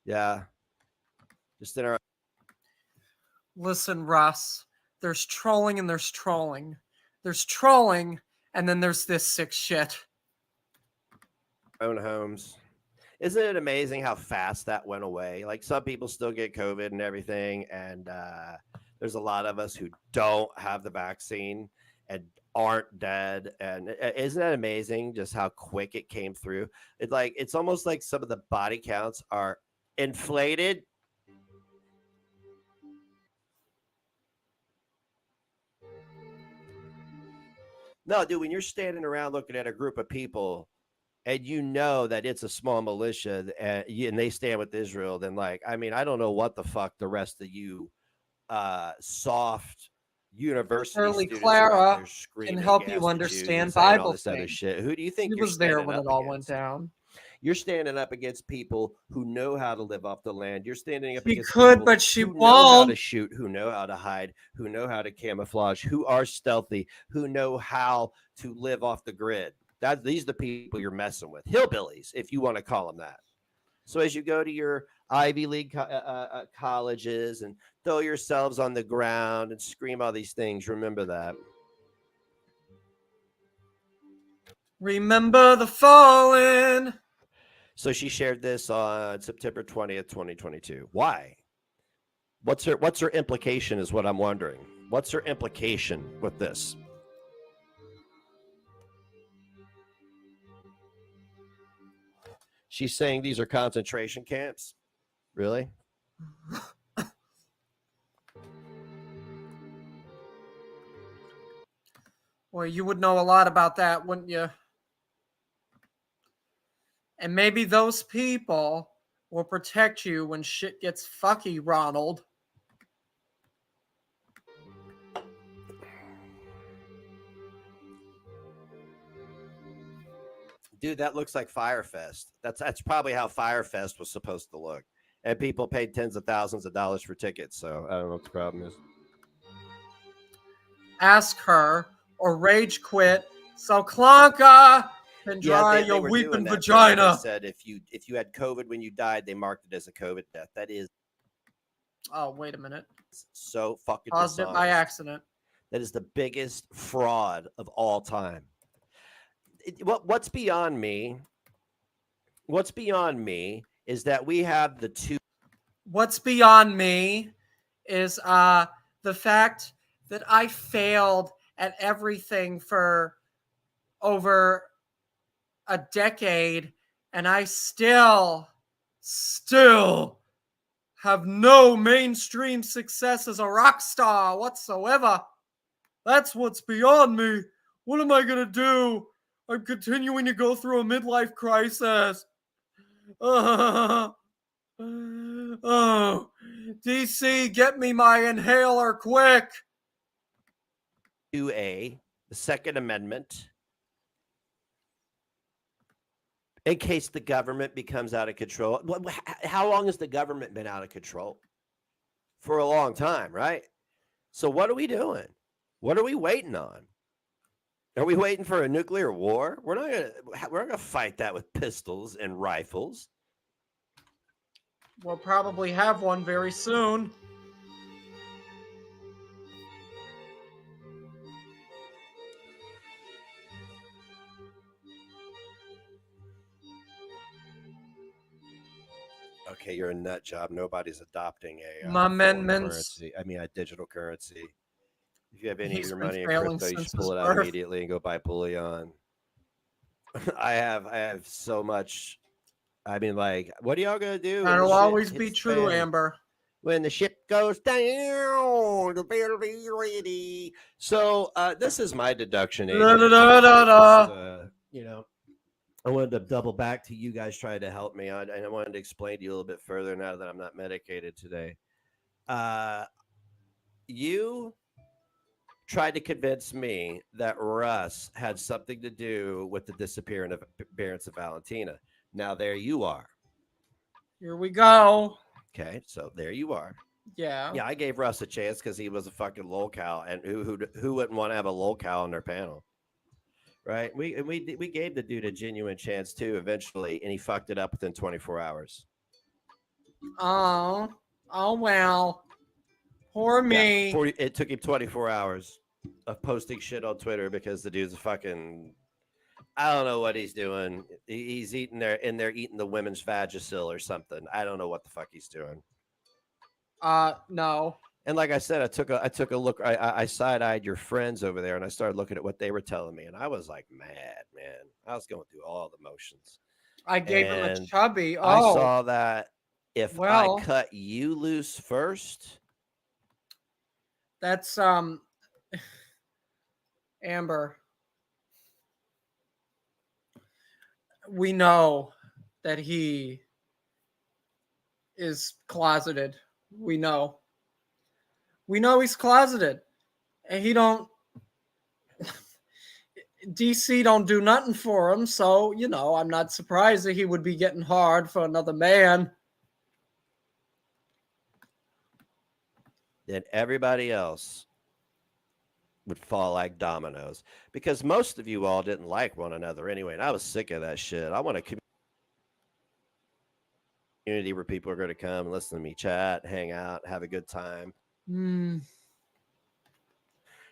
Yeah. Just in our.
Listen, Russ, there's trolling and there's trolling. There's trolling, and then there's this sick shit.
Own homes. Isn't it amazing how fast that went away? Like, some people still get COVID and everything, and there's a lot of us who don't have the vaccine and aren't dead. And isn't that amazing just how quick it came through? It's almost like some of the body counts are inflated. No, dude, when you're standing around looking at a group of people and you know that it's a small militia and they stand with Israel, then I don't know what the fuck the rest of you soft university
Early
students
Clara
can
help you understand Bible
all this other shit. Who do you think
she
you're
was there when it all
against?
went down?
You're standing up against people who know how to live off the land. You're standing up
she
against
could,
people
but she
who
won't.
know how to shoot, who know how to hide, who know how to camouflage, who are stealthy, who know how to live off the grid. These are the people you're messing with. Hillbillies, if you want to call them that. So as you go to your Ivy League colleges and throw yourselves on the ground and scream all these things, remember that.
Remember the fallen.
So she shared this on September 20th, 2022. Why? What's her implication is what I'm wondering. What's her implication with this? She's saying these are concentration camps? Really?
Well, you would know a lot about that, wouldn't you? And maybe those people will protect you when shit gets fucky, Ronald.
Dude, that looks like Firefest. That's probably how Firefest was supposed to look. And people paid tens of thousands of dollars for tickets, so I don't know what the problem is.
Ask her or rage quit so Clonka can dry your weeping vagina.
They said if you had COVID when you died, they marked it as a COVID death. That is.
Oh, wait a minute.
So fucking
paused it by accident.
That is the biggest fraud of all time. What's beyond me is that we have the two.
What's beyond me is the fact that I failed at everything for over a decade, and I still have no mainstream success as a rock star whatsoever. That's what's beyond me. What am I going to do? I'm continuing to go through a midlife crisis. Oh, DC, get me my inhaler quick.
2A, the Second Amendment, in case the government becomes out of control. How long has the government been out of control? For a long time, right? So what are we doing? What are we waiting on? Are we waiting for a nuclear war? We're not gonna fight that with pistols and rifles.
We'll probably have one very soon.
Okay, you're a nut job. Nobody's adopting a
amendments.
currency. I mean, a digital currency. If you have any of
He's
your
been
money in
failing
crypto, you
since
should pull
his
it out
birth.
immediately and go buy bullion. I have so much. I mean, like, what are y'all gonna do?
That'll always be true, Amber.
When the ship goes down, the better be ready. So this is my deduction, AJ. You know, I wanted to double back to you guys trying to help me out, and I wanted to explain to you a little bit further now that I'm not medicated today. You tried to convince me that Russ had something to do with the disappearance of Valentina. Now there you are.
Here we go.
Okay, so there you are.
Yeah.
Yeah, I gave Russ a chance because he was a fucking lolcow, and who wouldn't want to have a lolcow on their panel, right? We gave the dude a genuine chance too, eventually, and he fucked it up within 24 hours.
Oh well. Poor me.
Yeah, it took him 24 hours of posting shit on Twitter because the dude's a fucking. I don't know what he's doing. He's eating eating the women's Vagisil or something. I don't know what the fuck he's doing.
No.
And like I said, I took a look. I side-eyed your friends over there, and I started looking at what they were telling me, and I was like, mad, man. I was going through all the motions.
I gave him a chubby. Oh,
I saw that if I cut you loose first.
That's Amber. We know that he is closeted. We know he's closeted, and he don't. DC don't do nothing for him, so you know I'm not surprised that he would be getting hard for another man.
Then everybody else would fall like dominoes because most of you all didn't like one another anyway, and I was sick of that shit. I want a community where people are going to come and listen to me chat, hang out, have a good time.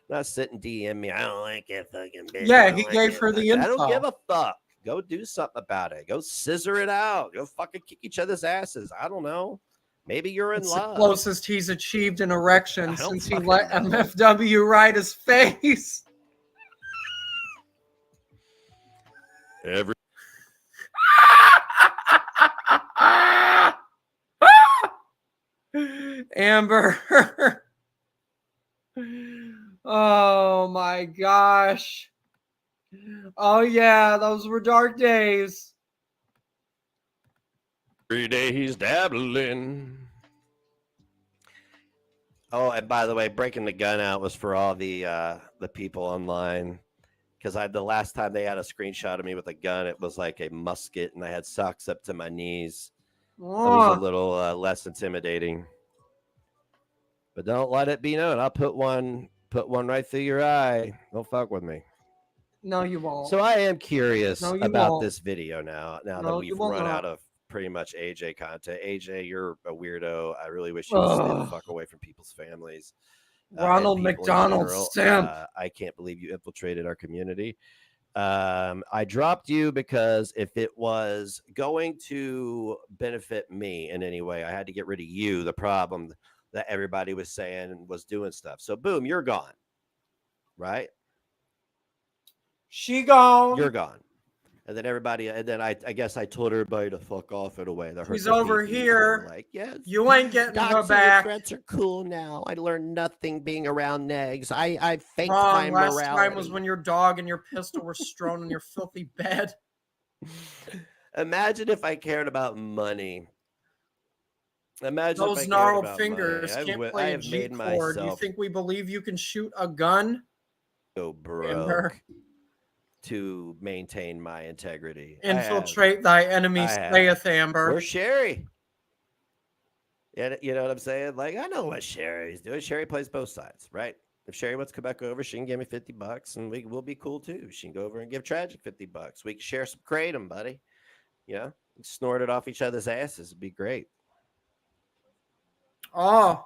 Not sit and DM me. I don't like it, fucking bitch.
Yeah, he gave her the info.
I don't give a fuck. Go do something about it. Go scissor it out. Go fucking kick each other's asses. I don't know. Maybe you're in love.
The closest he's achieved an erection since he let MFW ride his face. Amber. Oh my gosh. Oh yeah, those were dark days.
Every day he's dabbling. Oh, and by the way, breaking the gun out was for all the people online. Because the last time they had a screenshot of me with a gun, it was like a musket, and I had socks up to my knees.
Oh.
It was a little less intimidating. But don't let it be known. I'll put one right through your eye. Don't fuck with me.
No, you won't.
So I am curious about this video now. Now that we've run out of pretty much AJ content. AJ, you're a weirdo. I really wish you'd stay the fuck away from people's families.
Ronald McDonald stamp.
I can't believe you infiltrated our community. I dropped you because if it was going to benefit me in any way, I had to get rid of you. The problem that everybody was saying was doing stuff. So boom, you're gone. Right?
She gone.
You're gone. And then I guess I told everybody to fuck off in a way.
She's over here.
Like, yes,
you ain't getting her back.
Threats are cool now. I learned nothing being around Negz. I faked
my
morality.
Last time was when your dog and your pistol were strewn in your filthy bed.
Imagine if I cared about money. Imagine
those gnarled fingers can't play a G chord. You think we believe you can shoot a gun?
Go broke. To maintain my integrity.
Infiltrate thy enemies, saith Amber.
Where's Sherry? Yeah, you know what I'm saying? Like, I know what Sherry's doing. Sherry plays both sides, right? If Sherry wants to come back over, she can give me $50 and we'll be cool too. She can go over and give Tragic $50. We can share some kratom, buddy. Yeah. Snort it off each other's asses. It'd be great.
Oh.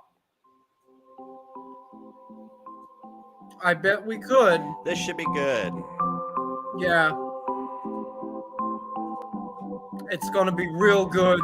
I bet we could.
This should be good.
Yeah. It's going to be real good.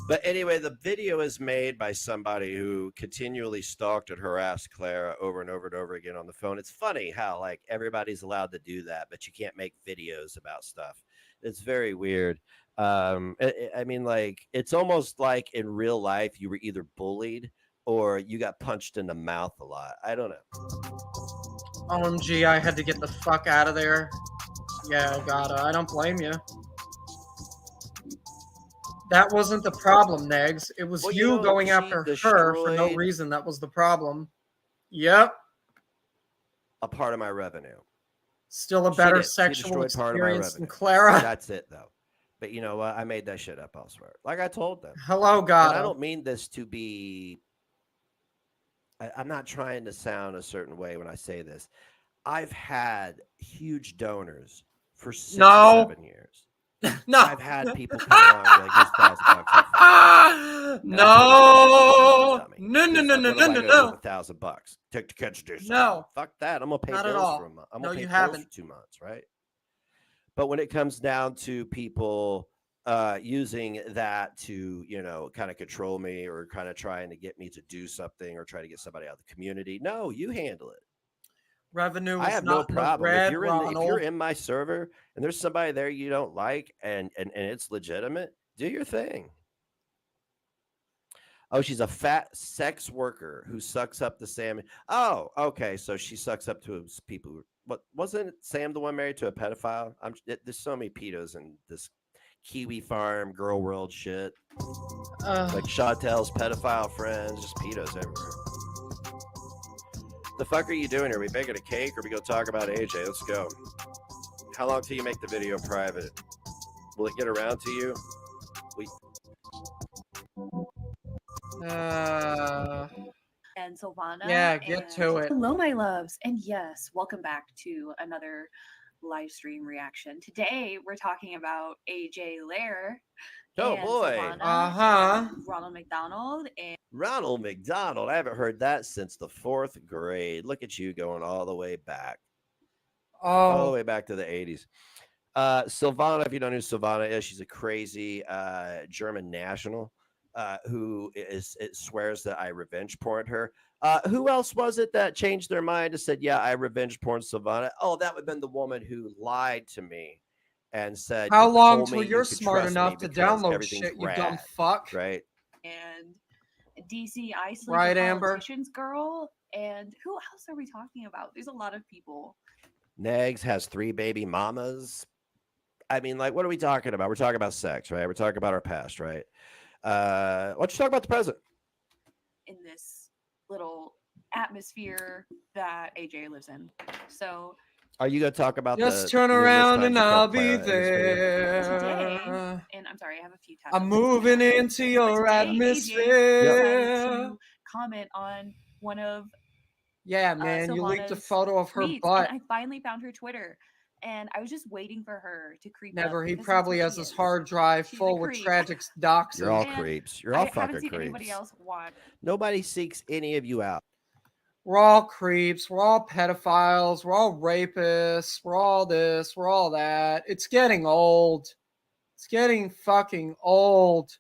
But anyway, the video is made by somebody who continually stalked and harassed Clara over and over and over again on the phone. It's funny how like everybody's allowed to do that, but you can't make videos about stuff. It's very weird. I mean, like it's almost like in real life you were either bullied or you got punched in the mouth a lot. I don't know.
OMG, I had to get the fuck out of there. Yeah, gotta. I don't blame you. That wasn't the problem, Negz. It was you going after her for no reason. That was the problem. Yep.
A part of my revenue.
Still a better sexual experience than Clara.
That's it, though. But you know what? I made that shit up elsewhere. Like I told them.
Hello, God.
And I don't mean this to be... I'm not trying to sound a certain way when I say this. I've had huge donors for 6 or 7 years.
No,
I've had people come along and like, here's $1,000.
No,
$1,000 to catch this.
No,
fuck that. I'm gonna pay bills for a month. I'm gonna pay bills for 2 months, right? But when it comes down to people using that to, you know, kind of control me or kind of trying to get me to do something or try to get somebody out of the community, no, you handle it.
Revenue.
I have no problem. If you're in my server and there's somebody there you don't like and it's legitimate, do your thing. Oh, she's a fat sex worker who sucks up the salmon. Oh, okay. So she sucks up to people. What wasn't Sam the one married to a pedophile? There's so many pedos in this Kiwi farm girl world shit. Like Chantel's pedophile friends, just pedos everywhere. The fuck are you doing? Are we baking a cake or we go talk about AJ? Let's go. How long till you make the video private? Will it get around to you?
And Silvana.
Yeah, get to it.
Hello, my loves. And yes, welcome back to another live stream reaction. Today, we're talking about AJ Lair.
Oh, boy.
Ronald McDonald.
Ronald McDonald. I haven't heard that since the 4th grade. Look at you going all the way back. All the way back to the 80s. Silvana, if you don't know who Silvana is, she's a crazy German national who swears that I revenge porned her. Who else was it that changed their mind and said, yeah, I revenge porned Silvana? Oh, that would have been the woman who lied to me and said,
how long till you're smart enough to download shit, you dumb fuck?
Right.
And DC Iceland,
right, Amber?
Politicians girl. And who else are we talking about? There's a lot of people.
Negz has 3 baby mamas. I mean, like, what are we talking about? We're talking about sex, right? We're talking about our past, right? Why don't you talk about the present?
In this little atmosphere that AJ lives in. So
are you going to talk about
just turn around and I'll be there.
Today, and I'm sorry, I have a few tabs.
I'm moving into your atmosphere.
To comment on one of
man, you leaked a photo of her butt.
I finally found her Twitter, and I was just waiting for her to creep up.
He probably has his hard drive full with tragic docs.
You're all creeps. You're all fucking creeps.
Anybody else want?
Nobody seeks any of you out.
We're all creeps. We're all pedophiles. We're all rapists. We're all this. We're all that. It's getting old. It's getting fucking old.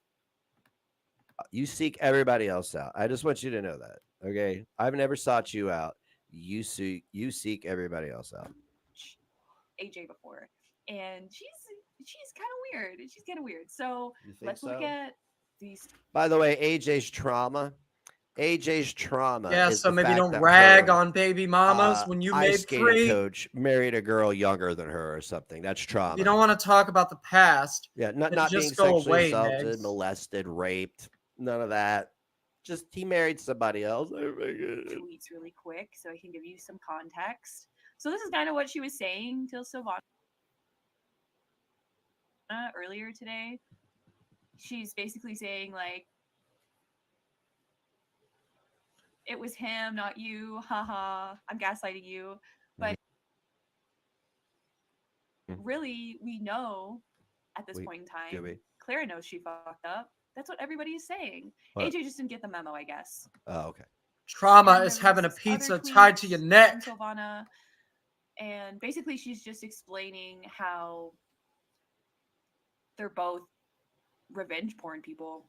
You seek everybody else out. I just want you to know that. Okay? I've never sought you out. You seek everybody else out.
AJ before. And she's kind of weird. She's kind of weird. So let's look at these.
By the way, AJ's trauma.
Yeah, so maybe don't rag on baby mamas when you made 3.
Coach married a girl younger than her or something. That's trauma.
You don't want to talk about the past.
Yeah, not being sexually assaulted, molested, raped, none of that. Just he married somebody else.
Tweets really quick so I can give you some context. So this is kind of what she was saying to Silvana earlier today. She's basically saying like, it was him, not you. Haha, I'm gaslighting you. But really, we know at this point in time, Clara knows she fucked up. That's what everybody is saying. What? AJ just didn't get the memo, I guess.
Oh, okay.
Trauma is having a pizza tied to your neck.
Silvana, and basically she's just explaining how they're both revenge porn people.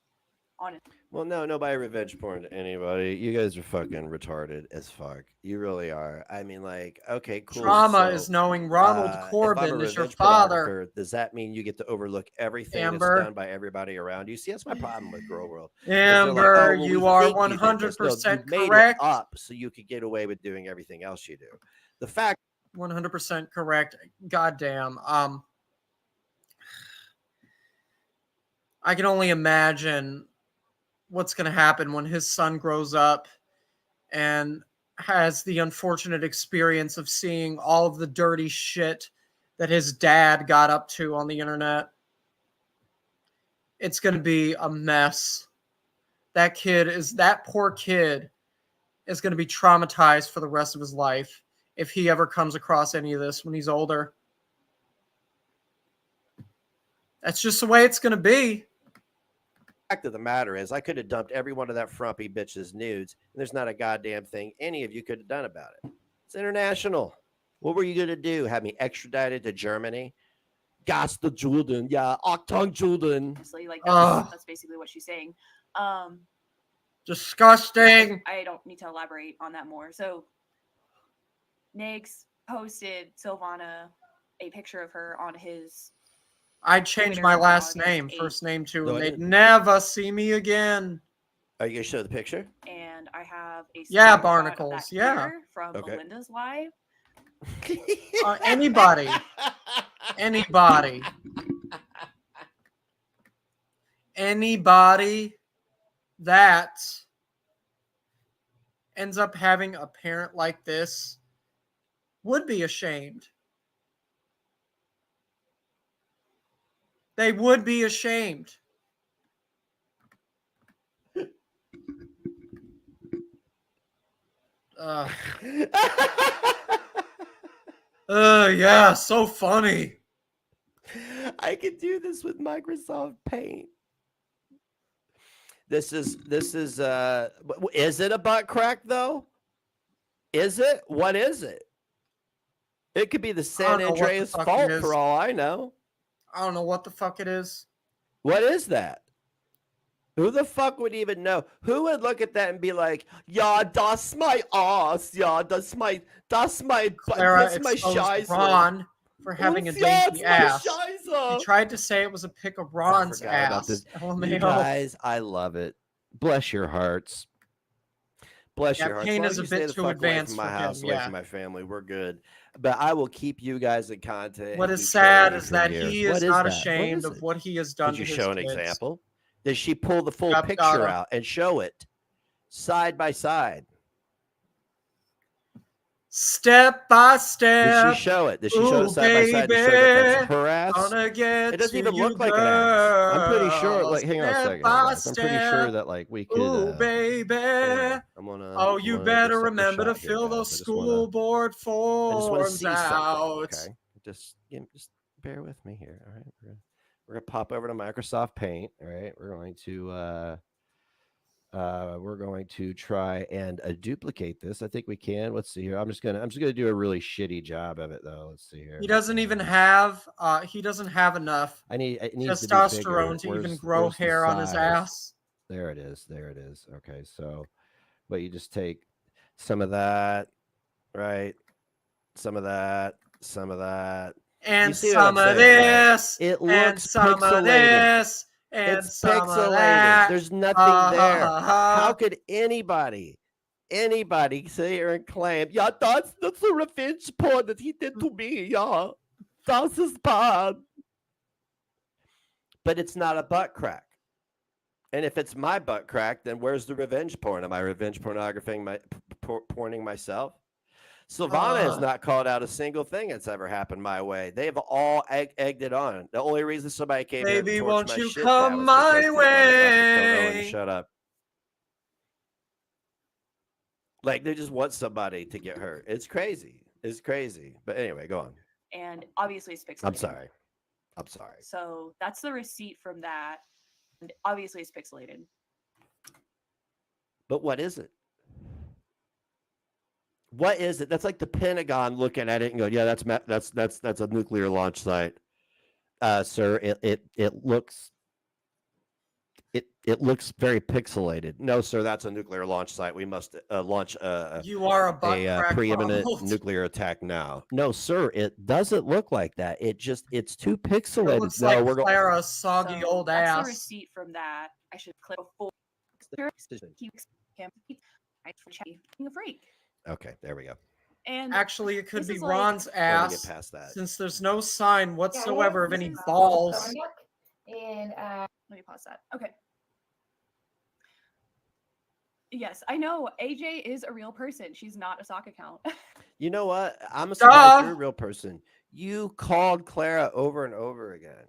Honestly.
Well, no, nobody revenge porn to anybody. You guys are fucking retarded as fuck. You really are. I mean, like, okay, cool.
Trauma
so,
is knowing Ronald
if I'm a
Corbin is your
revenge
father.
pornographer, does that mean you get to overlook everything
Amber.
that's done by everybody around you? See, that's my problem with Girl World.
Amber,
like,
you are 100%
made
correct.
It up so you could get away with doing everything else you do. The fact
100% correct. Goddamn. I can only imagine what's going to happen when his son grows up and has the unfortunate experience of seeing all of the dirty shit that his dad got up to on the internet. It's going to be a mess. That poor kid is going to be traumatized for the rest of his life if he ever comes across any of this when he's older. That's just the way it's going to be.
Fact of the matter is, I could have dumped every one of that frumpy bitch's nudes, and there's not a goddamn thing any of you could have done about it. It's international. What were you going to do? Have me extradited to Germany? Gas the Jordan. Yeah, Octong Jordan.
Like, that's basically what she's saying.
Disgusting.
I don't need to elaborate on that more. So, Negz posted Silvana a picture of her on his...
I changed my last name, first name too, and they'd never see me again.
Are you going to show the picture?
And I have a
barnacles,
from Belinda's live.
Anybody that ends up having a parent like this would be ashamed. They would be ashamed. Yeah, so funny.
I could do this with Microsoft Paint. This is is it a butt crack though? Is it? What is it? It could be the San Andreas fault for all I know.
I don't know what the fuck it is.
What is that? Who the fuck would even know? Who would look at that and be like, "Yeah, that's my ass. Yeah, that's my
Clara exposed Ron for having a dainty ass. He tried to say it was a pic of Ron's ass.
You guys, I love it. Bless your hearts. Bless your hearts.
Pain is a bit too advanced
for my house, away from my family. We're good. But I will keep you guys in contact.
What is sad is that he is not ashamed of what he has done.
Did you show an example? Did she pull the full picture out and show it side by side?
Step by step.
Did she show it? Did she show it side by side to show that that's her ass? It doesn't even look like an ass. I'm pretty sure. Like, hang on a second. I'm pretty sure that like we could.
Ooh, baby. You better remember to fill those school board forms out.
Okay, just bear with me here. All right, we're gonna pop over to Microsoft Paint. All right, we're going to try and duplicate this. I think we can. Let's see here. I'm just gonna do a really shitty job of it though. Let's see here.
He doesn't even have enough testosterone to even grow hair on his ass.
There it is. Okay, so but you just take some of that, right? Some of that.
And some of this.
It looks
some
pixelated.
Of this. And
it's pixelated. There's nothing there. How could anybody sit here and claim, yeah, that's a revenge porn that he did to me. Yeah, that's his bad. But it's not a butt crack. And if it's my butt crack, then where's the revenge porn? Am I revenge porning myself? Silvana has not called out a single thing that's ever happened my way. They've all egged it on. The only reason somebody came here to torch my shit
come my way?
Shut up. Like they just want somebody to get hurt. It's crazy. But anyway, go on.
And obviously it's pixelated.
I'm sorry.
So that's the receipt from that. And obviously it's pixelated.
But what is it? What is it? That's like the Pentagon looking at it and going, "Yeah, that's a nuclear launch site, sir. It looks It looks very pixelated. No, sir, that's a nuclear launch site. We must launch
you are a
preeminent nuclear attack now. No, sir, it doesn't look like that. It's too pixelated.
It looks like Clara's soggy old ass.
That's the receipt from that. I should click before. Being a freak.
Okay, there we go.
And
actually, it could be Ron's ass.
Get past that.
Since there's no sign whatsoever of any balls.
And let me pause that. Okay. Yes, I know AJ is a real person. She's not a sock account.
You know what? I'm surprised you're a real person. You called Clara over and over again.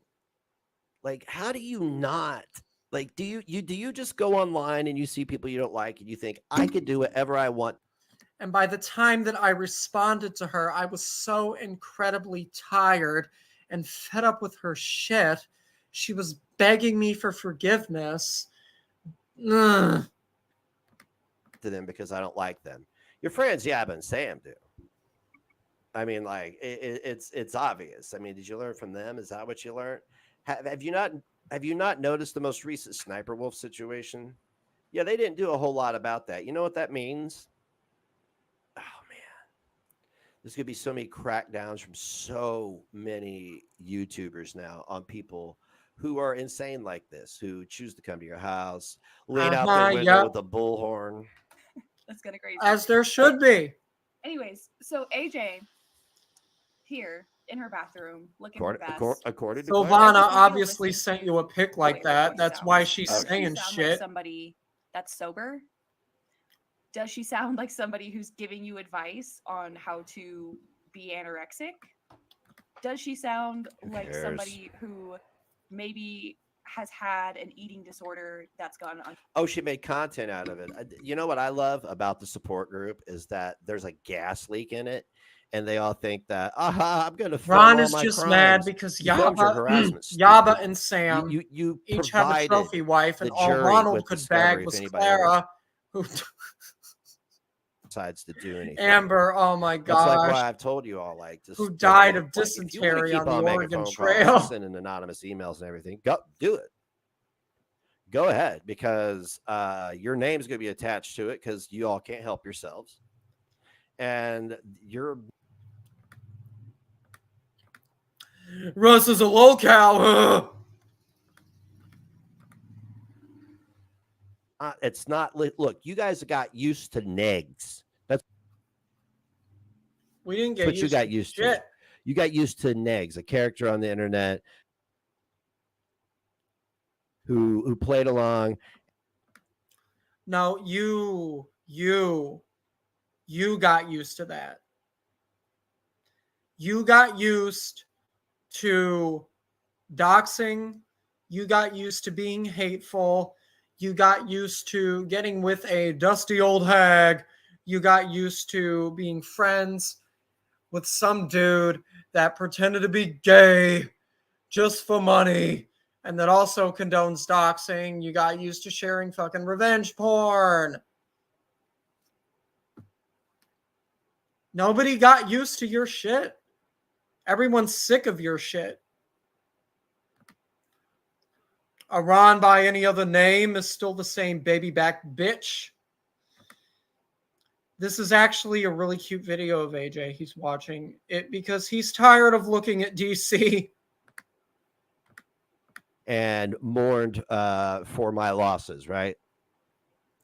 Like, how do you not? Like, do you just go online and you see people you don't like and you think I could do whatever I want?
And by the time that I responded to her, I was so incredibly tired and fed up with her shit. She was begging me for forgiveness. Ugh.
To them because I don't like them. Your friends, Yabba and Sam, do. I mean, like it's obvious. I mean, did you learn from them? Is that what you learned? Have you not noticed the most recent Sniper Wolf situation? Yeah, they didn't do a whole lot about that. You know what that means? Oh man, there's gonna be so many crackdowns from so many YouTubers now on people who are insane like this, who choose to come to your house, lean out their window with a bullhorn.
That's kind of crazy.
As there should be.
Anyways, so AJ here in her bathroom looking her best.
According to
Silvana obviously sent you a pic like that. That's why she's saying shit.
Like somebody that's sober? Does she sound like somebody who's giving you advice on how to be anorexic? Does she sound like somebody who maybe has had an eating disorder that's gone on?
Oh, she made content out of it. You know what I love about the support group is that there's a gas leak in it, and they all think that I'm going to.
Ron is just mad because Yabba and Sam
you
each have a trophy wife, and all Ronald could bag was Clara, who
decides to do anything.
Amber, oh my gosh.
That's like why I've told you all, like, just,
who died of dysentery on the Oregon Trail.
Sending anonymous emails and everything. Go do it. Go ahead, because your name's going to be attached to it because you all can't help yourselves. And you're...
Russ is a locale.
It's not... Look, you guys got used to Negz.
We didn't get
you got used to. You got used to Negz, a character on the internet who played along.
No, you got used to that. You got used to doxing. You got used to being hateful. You got used to getting with a dusty old hag. You got used to being friends with some dude that pretended to be gay just for money and that also condones doxing. You got used to sharing fucking revenge porn. Nobody got used to your shit. Everyone's sick of your shit. Iran by any other name is still the same baby back bitch. This is actually a really cute video of AJ. He's watching it because he's tired of looking at DC.
And mourned for my losses, right?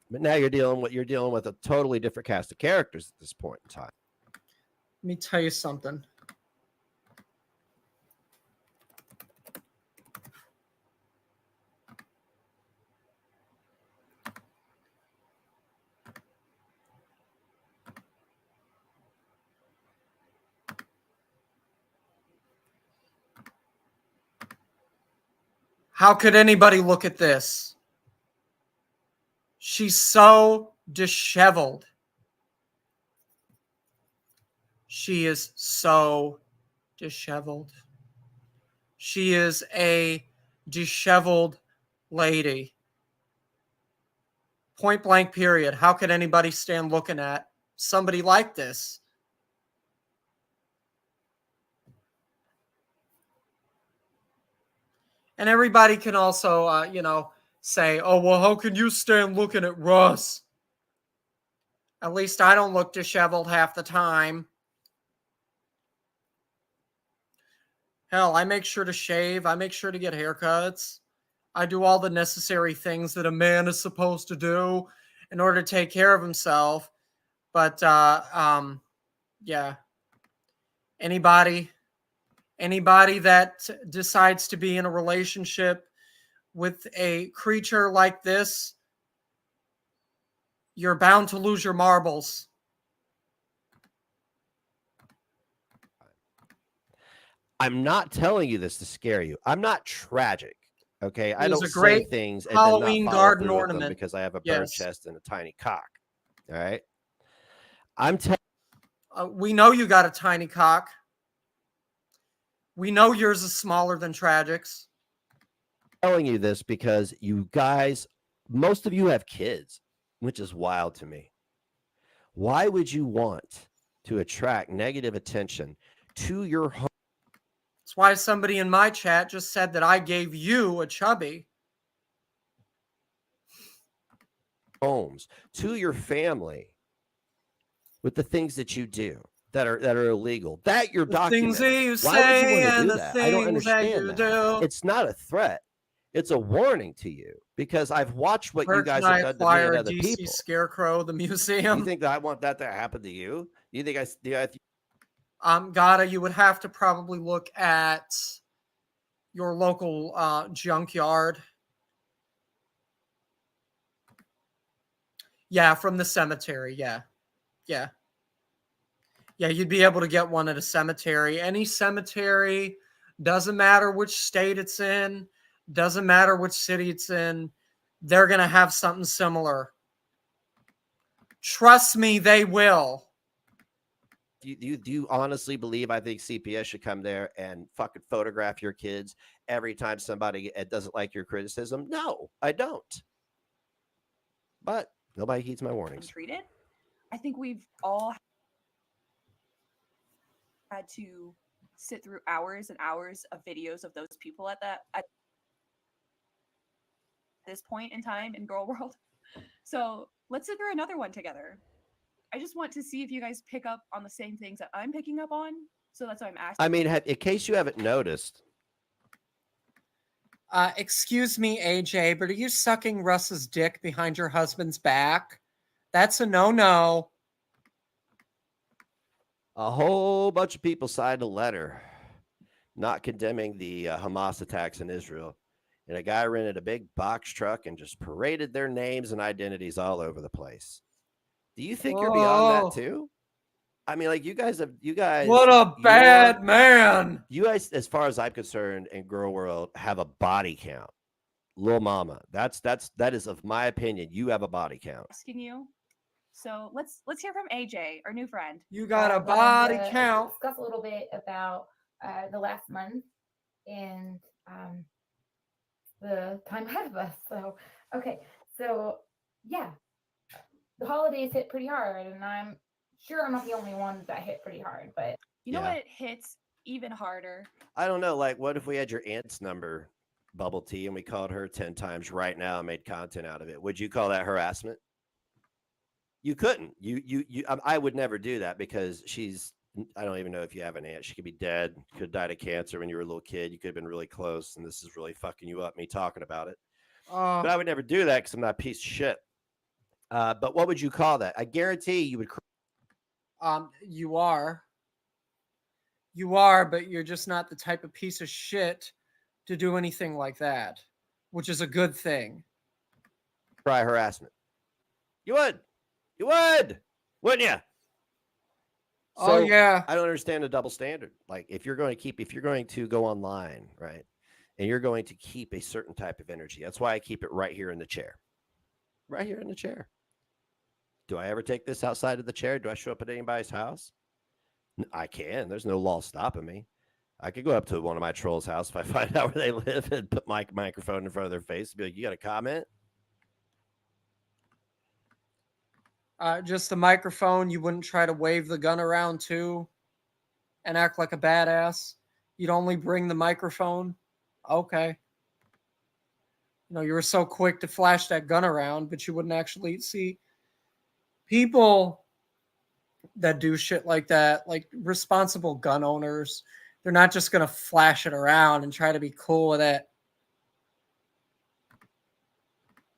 But now you're dealing with a totally different cast of characters at this point in time.
Let me tell you something. How could anybody look at this? She's so disheveled. She is so disheveled. She is a disheveled lady. Point blank period. How could anybody stand looking at somebody like this? And everybody can also, say, oh, well, how can you stand looking at Russ? At least I don't look disheveled half the time. Hell, I make sure to shave. I make sure to get haircuts. I do all the necessary things that a man is supposed to do in order to take care of himself. But, yeah. Anybody that decides to be in a relationship with a creature like this, you're bound to lose your marbles.
I'm not telling you this to scare you. I'm not tragic. Okay, I don't
say
things and
Halloween
then not
garden
follow through
ornament
with them because I have a bird chest and a tiny cock. All right, I'm
we know you got a tiny cock. We know yours is smaller than Tragic's.
Telling you this because you guys, most of you have kids, which is wild to me. Why would you want to attract negative attention to your home?
That's why somebody in my chat just said that I gave you a chubby.
Homes, to your family, with the things that you do that are illegal, that you're documenting.
Things that you
Why would you
say
want to
and
do
the
that? I don't
things that
understand
you
that.
do.
It's not a threat. It's a warning to you because I've watched what you guys
Can I
have done to me and
acquire
other
DC
people.
Scarecrow, the museum?
You think that I want that to happen to you? Do you think
Gata, you would have to probably look at your local junkyard. Yeah, from the cemetery. Yeah. Yeah, you'd be able to get one at a cemetery. Any cemetery, doesn't matter which state it's in, doesn't matter which city it's in, they're going to have something similar. Trust me, they will.
Do you honestly believe I think CPS should come there and fucking photograph your kids every time somebody doesn't like your criticism? No, I don't. But nobody heeds my warnings.
Treated. I think we've all had to sit through hours and hours of videos of those people at this point in time in Girl World. So let's sit through another one together. I just want to see if you guys pick up on the same things that I'm picking up on. So that's why I'm asking.
I mean, in case you haven't noticed.
Excuse me, AJ, but are you sucking Russ's dick behind your husband's back? That's a no-no.
A whole bunch of people signed a letter not condemning the Hamas attacks in Israel. And a guy rented a big box truck and just paraded their names and identities all over the place. Do you think you're beyond that too? I mean, like you guys.
What a bad man.
You guys, as far as I'm concerned, in Girl World, have a body count. Lil Mama. That is, of my opinion, you have a body count.
Asking you. So let's hear from AJ, our new friend.
You got a body count.
Discuss a little bit about the last month and the time ahead of us. So, okay. So, yeah, the holidays hit pretty hard, and I'm sure I'm not the only one that hit pretty hard, but
you know what hits even harder?
I don't know. Like, what if we had your aunt's number, Bubble Tea, and we called her 10 times right now and made content out of it? Would you call that harassment? You couldn't. I would never do that because I don't even know if you have an aunt. She could be dead, could have died of cancer when you were a little kid. You could have been really close, and this is really fucking you up, me talking about it. But I would never do that because I'm not a piece of shit. But what would you call that? I guarantee you would.
You are. You are, but you're just not the type of piece of shit to do anything like that, which is a good thing.
Try harassment. You would. You would. Wouldn't you? So,
yeah.
I don't understand the double standard. Like, if you're going to go online, right, and you're going to keep a certain type of energy, that's why I keep it right here in the chair. Right here in the chair. Do I ever take this outside of the chair? Do I show up at anybody's house? I can. There's no law stopping me. I could go up to one of my trolls' house if I find out where they live and put my microphone in front of their face and be like, you got a comment?
Just the microphone. You wouldn't try to wave the gun around too and act like a badass. You'd only bring the microphone. Okay. You were so quick to flash that gun around, but you wouldn't actually see people that do shit like that, like responsible gun owners. They're not just going to flash it around and try to be cool with it.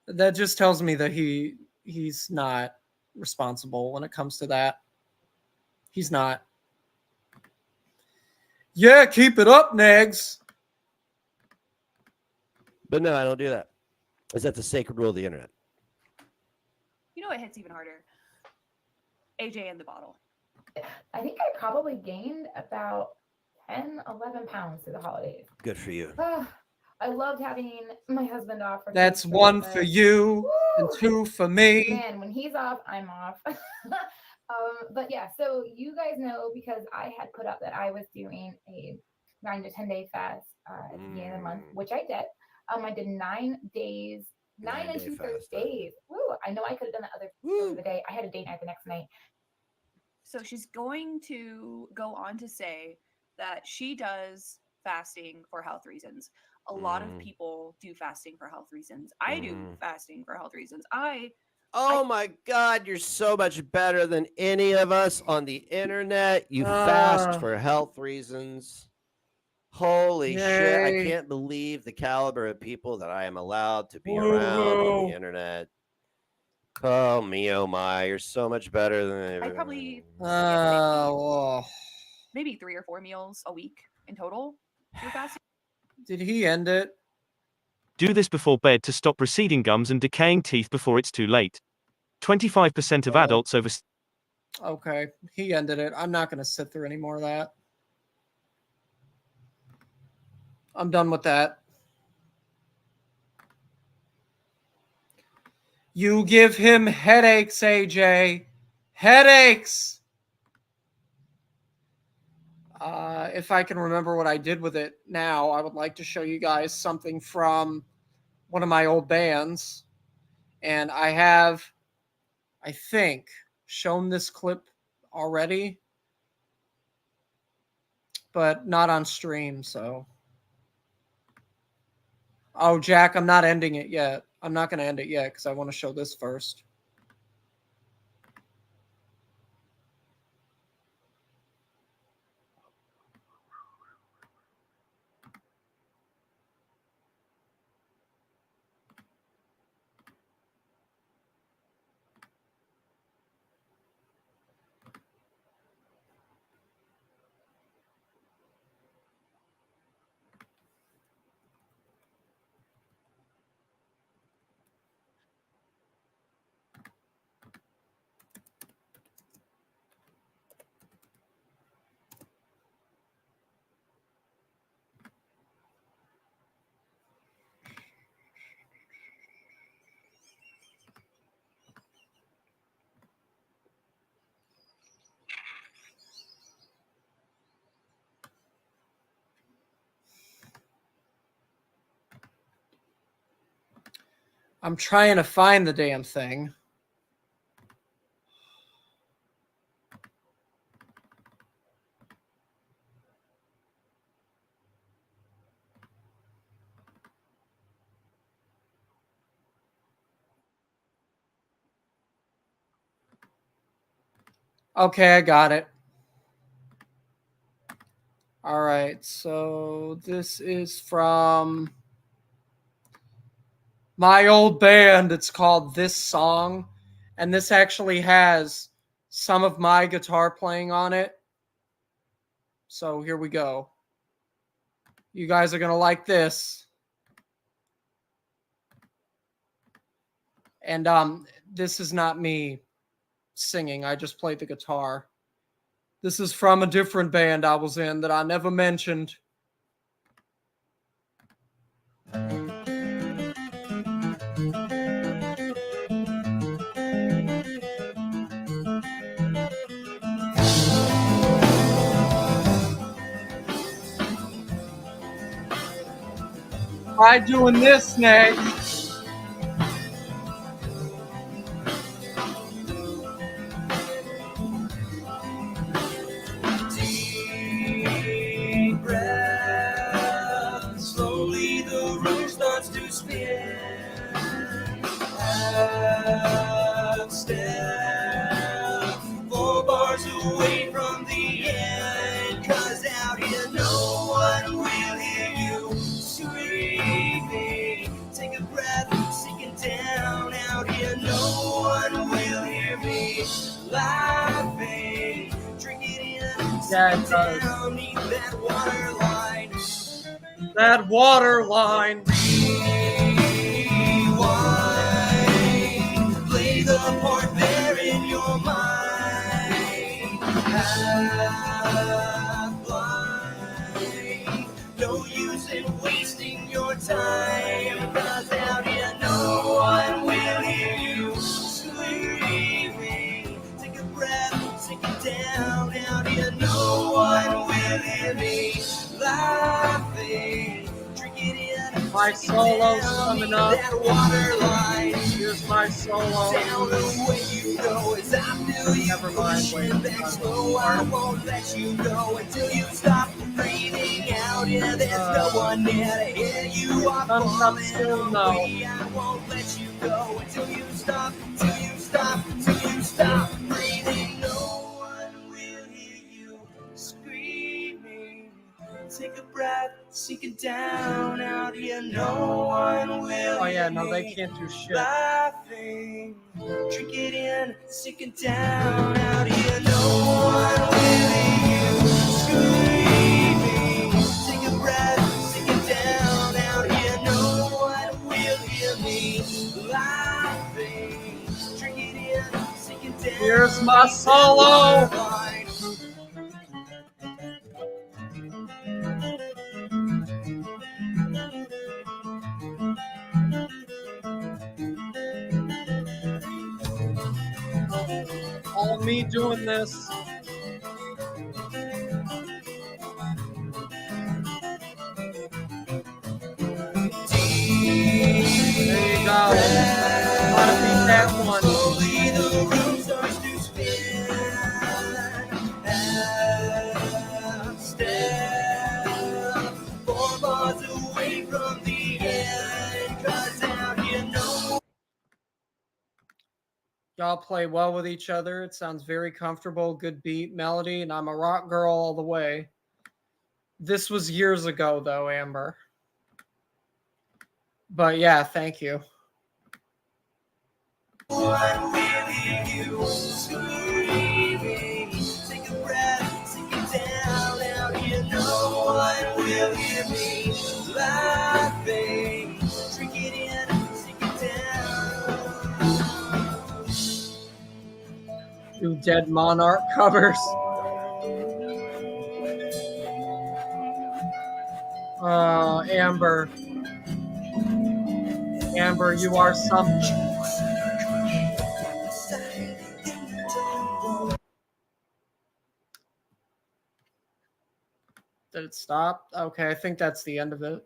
That just tells me that he's not responsible when it comes to that. He's not. Yeah, keep it up, Negz.
But no, I don't do that. Is that the sacred rule of the internet?
You know what hits even harder? AJ in the bottle.
I think I probably gained about 10, 11 pounds through the holidays.
Good for you.
I loved having my husband off.
That's one for you. Woo! And 2 for me.
Man, when he's off, I'm off. But yeah, so you guys know, because I had put up that I was doing a 9 to 10 day fast at the beginning of the month, which I did. I did 9 days, 9 and 2/3 days. Woo! I know I could have done the other day. I had a date night the next night.
So she's going to go on to say that she does fasting for health reasons. A lot of people do fasting for health reasons. I do fasting for health reasons.
Oh my God, you're so much better than any of us on the internet. You fast for health reasons. Holy shit. I can't believe the caliber of people that I am allowed to be around on the internet. Oh me, oh my, you're so much better than
I probably maybe 3 or 4 meals a week in total through fasting.
Did he end it?
Do this before bed to stop receding gums and decaying teeth before it's too late. 25% of adults over...
Okay, he ended it. I'm not going to sit through any more of that. I'm done with that. You give him headaches, AJ. Headaches! If I can remember what I did with it now, I would like to show you guys something from one of my old bands. And I have, I think, shown this clip already, but not on stream, so. Oh, Jack, I'm not ending it yet. I'm not going to end it yet because I want to show this first. I'm trying to find the damn thing. Okay, I got it. All right, so this is from my old band. It's called This Song, and this actually has some of my guitar playing on it. So here we go. You guys are going to like this. And this is not me singing. I just played the guitar. This is from a different band I was in that I never mentioned. Try doing this next.
Slowly the room starts to spin. one will hear me laughing. Drink it in,
Yeah, it
sit down, neath that water line.
That water line.
Rewind, play the part there in your mind. Half blind, no use in wasting your time, 'cause out here no one will hear you screaming. Take a breath, sink it down. Out here no one will hear me laughing. Drink it in.
My solo's coming up.
That water line.
Here's my solo.
Down the way you go as I feel you.
Never mind, wait.
Back slow, I won't let you go until you stop breathing out. Yeah, there's no one there to hear you. I'm falling away. I won't let you go until you stop, till you stop, till you stop breathing. No one will hear you screaming. Take a breath, sink it down. Out here, no one will.
Oh yeah, no, they can't do shit.
Laughing, drink it in, sink it down. Out here, no one will hear you screaming. Take a breath, sink it down. Out here, no one will hear me laughing. Drink it in, sink it down.
Here's my solo. All me doing this. There you go. Gotta beat that one.
Slowly the room starts to spin. Half step, 4 bars away from the end. 'Cause out here no.
Y'all play well with each other. It sounds very comfortable. Good beat, melody, and I'm a rock girl all the way. This was years ago, though, Amber. But yeah, thank you.
One will hear you screaming. Take a breath, sink it down. Out here, no one will hear me laughing. Drink it in, sink it down.
Do Dead Monarch covers. Amber. Amber, you are something. Did it stop? Okay, I think that's the end of it.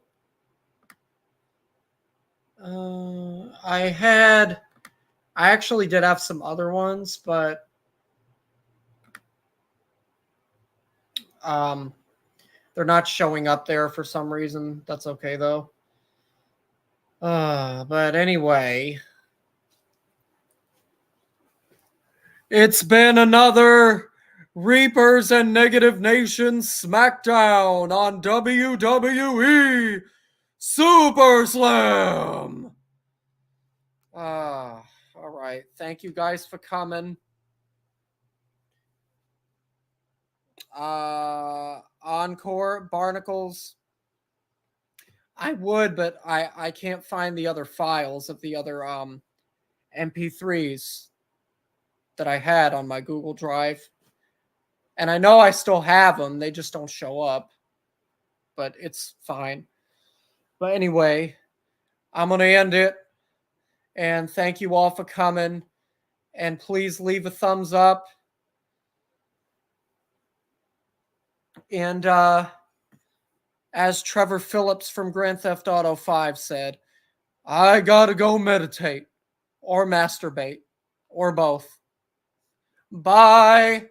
I actually did have some other ones, but they're not showing up there for some reason. That's okay though. But anyway, it's been another Reapers and Negative Nation SmackDown on WWE Super Slam. All right. Thank you guys for coming. Encore, Barnacles. I would, but I can't find the other files of the other MP3s that I had on my Google Drive. And I know I still have them. They just don't show up. But it's fine. But anyway, I'm going to end it. And thank you all for coming. And please leave a thumbs up. And as Trevor Phillips from Grand Theft Auto 5 said, I gotta go meditate or masturbate or both. Bye.